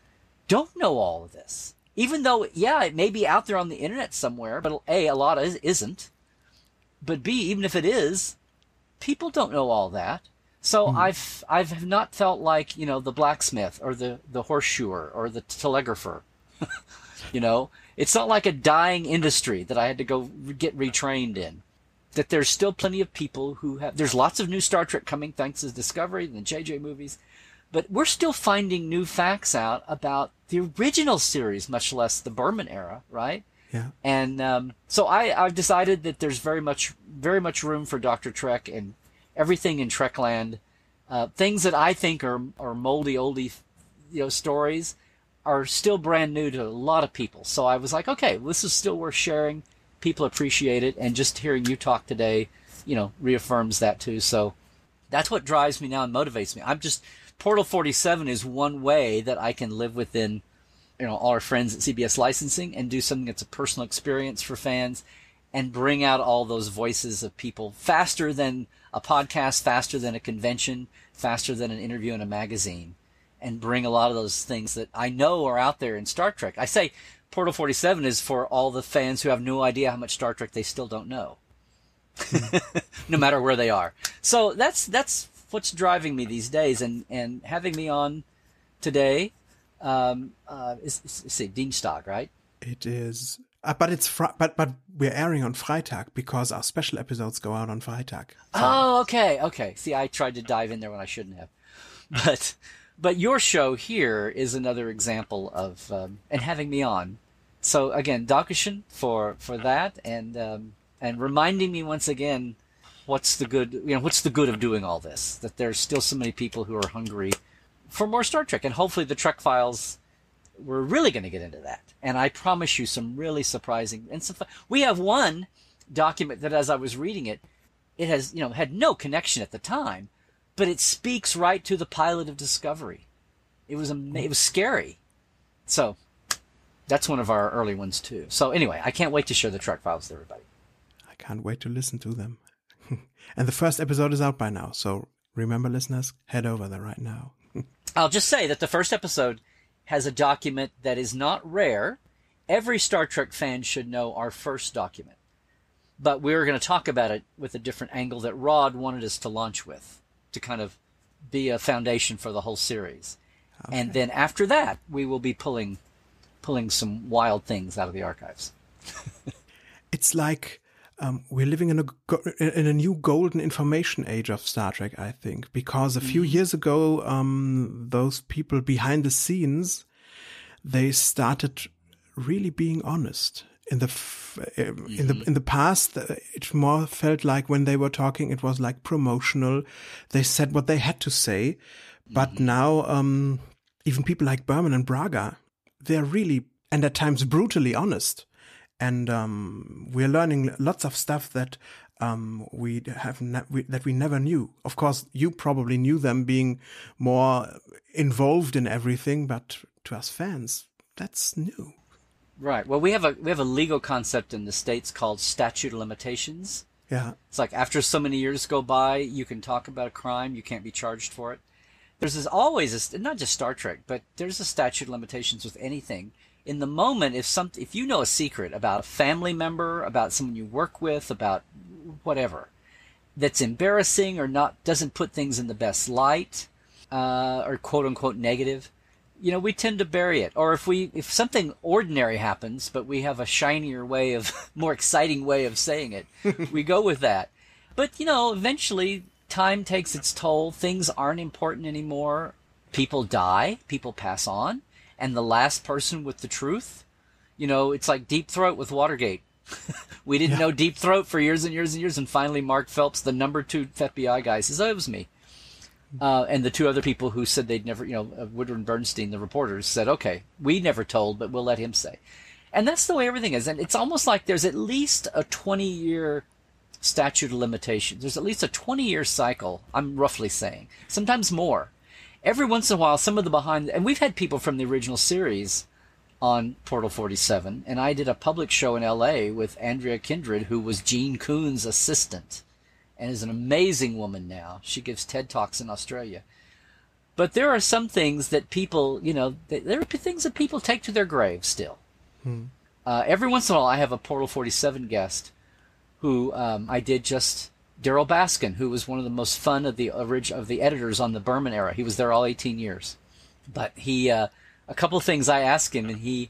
S2: don't know all of this. Even though, it may be out there on the internet somewhere, but A, a lot of it isn't. But B, even if it is, people don't know all that. So I've not felt like, the blacksmith or the horseshoer or the telegrapher. It's not like a dying industry that I had to go get retrained in. That there's still plenty of people there's lots of new Star Trek coming thanks to Discovery and the JJ movies, but we're still finding new facts out about the original series, much less the Berman era, right?
S1: Yeah.
S2: And so I've decided that there's very much room for Dr. Trek and everything in Trekland. Things that I think are moldy oldie, stories are still brand new to a lot of people. So I was like, okay, this is still worth sharing. People appreciate it, and just hearing you talk today, reaffirms that too. So that's what drives me now and motivates me. Portal 47 is one way that I can live within, all our friends at CBS Licensing and do something that's a personal experience for fans and bring out all those voices of people faster than a podcast, faster than a convention, faster than an interview in a magazine, and bring a lot of those things that I know are out there in Star Trek. I say Portal 47 is for all the fans who have no idea how much Star Trek they still don't know, no matter where they are. So that's what's driving me these days, and having me on today is Dienstag, right?
S1: It is, but we're airing on Freitag because our special episodes go out on Freitag.
S2: Oh, okay. See, I tried to dive in there when I shouldn't have, but your show here is another example of and having me on. So again, Dankeschön for that, and reminding me once again what's the good of doing all this. That there's still so many people who are hungry for more Star Trek, and hopefully the Trek Files, we're really going to get into that. And I promise you some really surprising and some. We have one document that, as I was reading it, it has had no connection at the time, but it speaks right to the pilot of Discovery. It was scary. So that's one of our early ones too. So anyway, I can't wait to share the Trek Files with everybody.
S1: I can't wait to listen to them. And the first episode is out by now, so remember, listeners, head over there right now.
S2: I'll just say that the first episode has a document that is not rare. Every Star Trek fan should know our first document. But we're going to talk about it with a different angle that Rod wanted us to launch with, to kind of be a foundation for the whole series. Okay. And then after that, we will be pulling some wild things out of the archives.
S1: It's like we're living in a new golden information age of Star Trek, I think, because a few years ago, those people behind the scenes, they started really being honest. In the past, it more felt like when they were talking, it was like promotional. They said what they had to say, but now even people like Berman and Braga, they're really and at times brutally honest. And we're learning lots of stuff that that we never knew. Of course, you probably knew them being more involved in everything, but to us fans, that's new.
S2: Right. Well, we have a legal concept in the States called statute of limitations.
S1: Yeah.
S2: It's like after so many years go by, you can talk about a crime, you can't be charged for it. There's not just Star Trek, but there's a statute of limitations with anything. In the moment, if you know a secret about a family member, about someone you work with, about whatever, that's embarrassing or doesn't put things in the best light, or quote unquote negative, we tend to bury it. Or if something ordinary happens, but we have a shinier way more exciting way of saying it, we go with that. But, eventually time takes its toll. Things aren't important anymore. People die. People pass on. And the last person with the truth, It's like Deep Throat with Watergate. We didn't know Deep Throat for years and years and years, and finally Mark Phelps, the number 2 FBI guy, says, "Oh, it was me." And the 2 other people who said they'd never, Woodward and Bernstein, the reporters, said, "Okay, we never told, but we'll let him say." And that's the way everything is. And it's almost like there's at least a 20-year statute of limitations. There's at least a 20-year cycle, I'm roughly saying, sometimes more. Every once in a while, some of the behind, and we've had people from the original series on Portal 47, and I did a public show in LA with Andrea Kindred, who was Gene Coon's assistant, and is an amazing woman now. She gives TED Talks in Australia. But there are some things that people, there are things that people take to their grave still. Every once in a while, I have a Portal 47 guest who I did just Daryl Baskin, who was one of the most fun of the editors on the Berman era. He was there all 18 years. But he, a couple of things I asked him, and he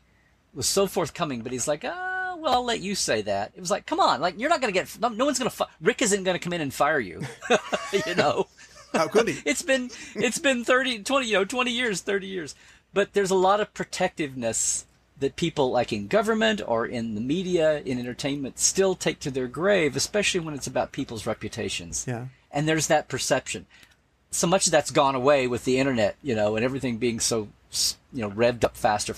S2: was so forthcoming, but he's like, well, I'll let you say that. It was like, come on, like, you're not going to get, no one's going to, Rick isn't going to come in and fire you,
S1: How could he?
S2: It's been 20 years, 30 years. But there's a lot of protectiveness that people, like in government or in the media, in entertainment, still take to their grave, especially when it's about people's reputations.
S1: Yeah.
S2: And there's that perception. So much of that's gone away with the internet, and everything being so, revved up faster.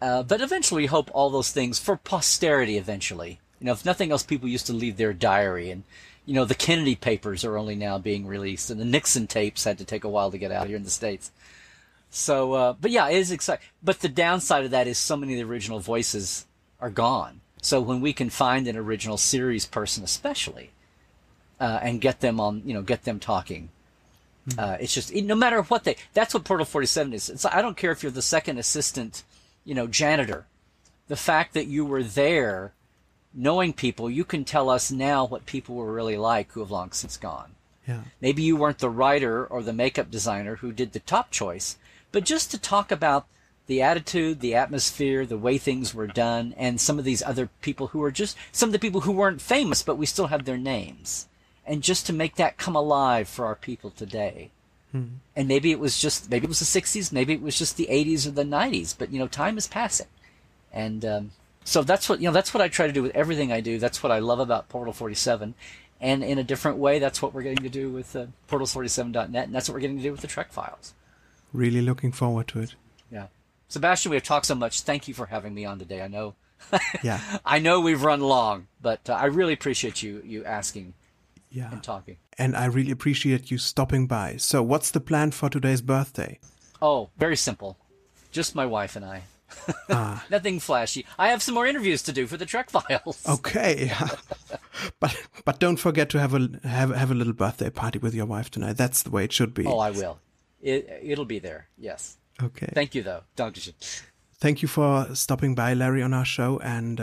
S2: But eventually, we hope all those things for posterity eventually. If nothing else, people used to leave their diary, and, the Kennedy papers are only now being released, and the Nixon tapes had to take a while to get out here in the States. So, but yeah, it is exciting. But the downside of that is so many of the original voices are gone. So when we can find an original series person, especially, and get them on, get them talking, it's just, no matter what that's what Portal 47 is. I don't care if you're the second assistant, janitor. The fact that you were there, knowing people, you can tell us now what people were really like who have long since gone.
S1: Yeah.
S2: Maybe you weren't the writer or the makeup designer who did the top choice, but just to talk about the attitude, the atmosphere, the way things were done, and some of these other people who are just some of the people who weren't famous, but we still have their names, and just to make that come alive for our people today. And maybe it was the 60s, maybe it was just the 80s or the 90s, but time is passing, and so that's what I try to do with everything I do. That's what I love about Portal 47. And in a different way, that's what we're getting to do with portals47.net, and that's what we're getting to do with the Trek Files.
S1: Really looking forward to it.
S2: Yeah. Sebastian, we have talked so much. Thank you for having me on today. I know
S1: Yeah.
S2: I know we've run long, but I really appreciate you asking and talking.
S1: And I really appreciate you stopping by. So what's the plan for today's birthday?
S2: Oh, very simple. Just my wife and I. Nothing flashy. I have some more interviews to do for the Trek Files.
S1: Okay. But don't forget to have a little birthday party with your wife tonight. That's the way it should be.
S2: Oh, I will. It'll be there. Yes.
S1: Okay.
S2: Thank you, though. Dankeschön.
S1: Thank you for stopping by, Larry, on our show. And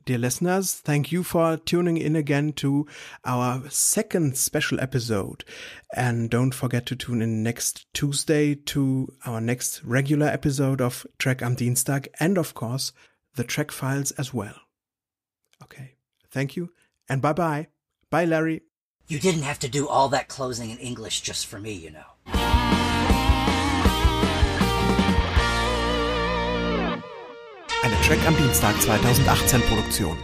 S1: dear listeners, thank you for tuning in again to our second special episode. And don't forget to tune in next Tuesday to our next regular episode of Trek am Dienstag, and of course, the Trek Files as well. Okay. Thank you. And bye-bye. Bye, Larry.
S2: You didn't have to do all that closing in English just for me,
S1: Eine Trek am Dienstag 2018 Produktion.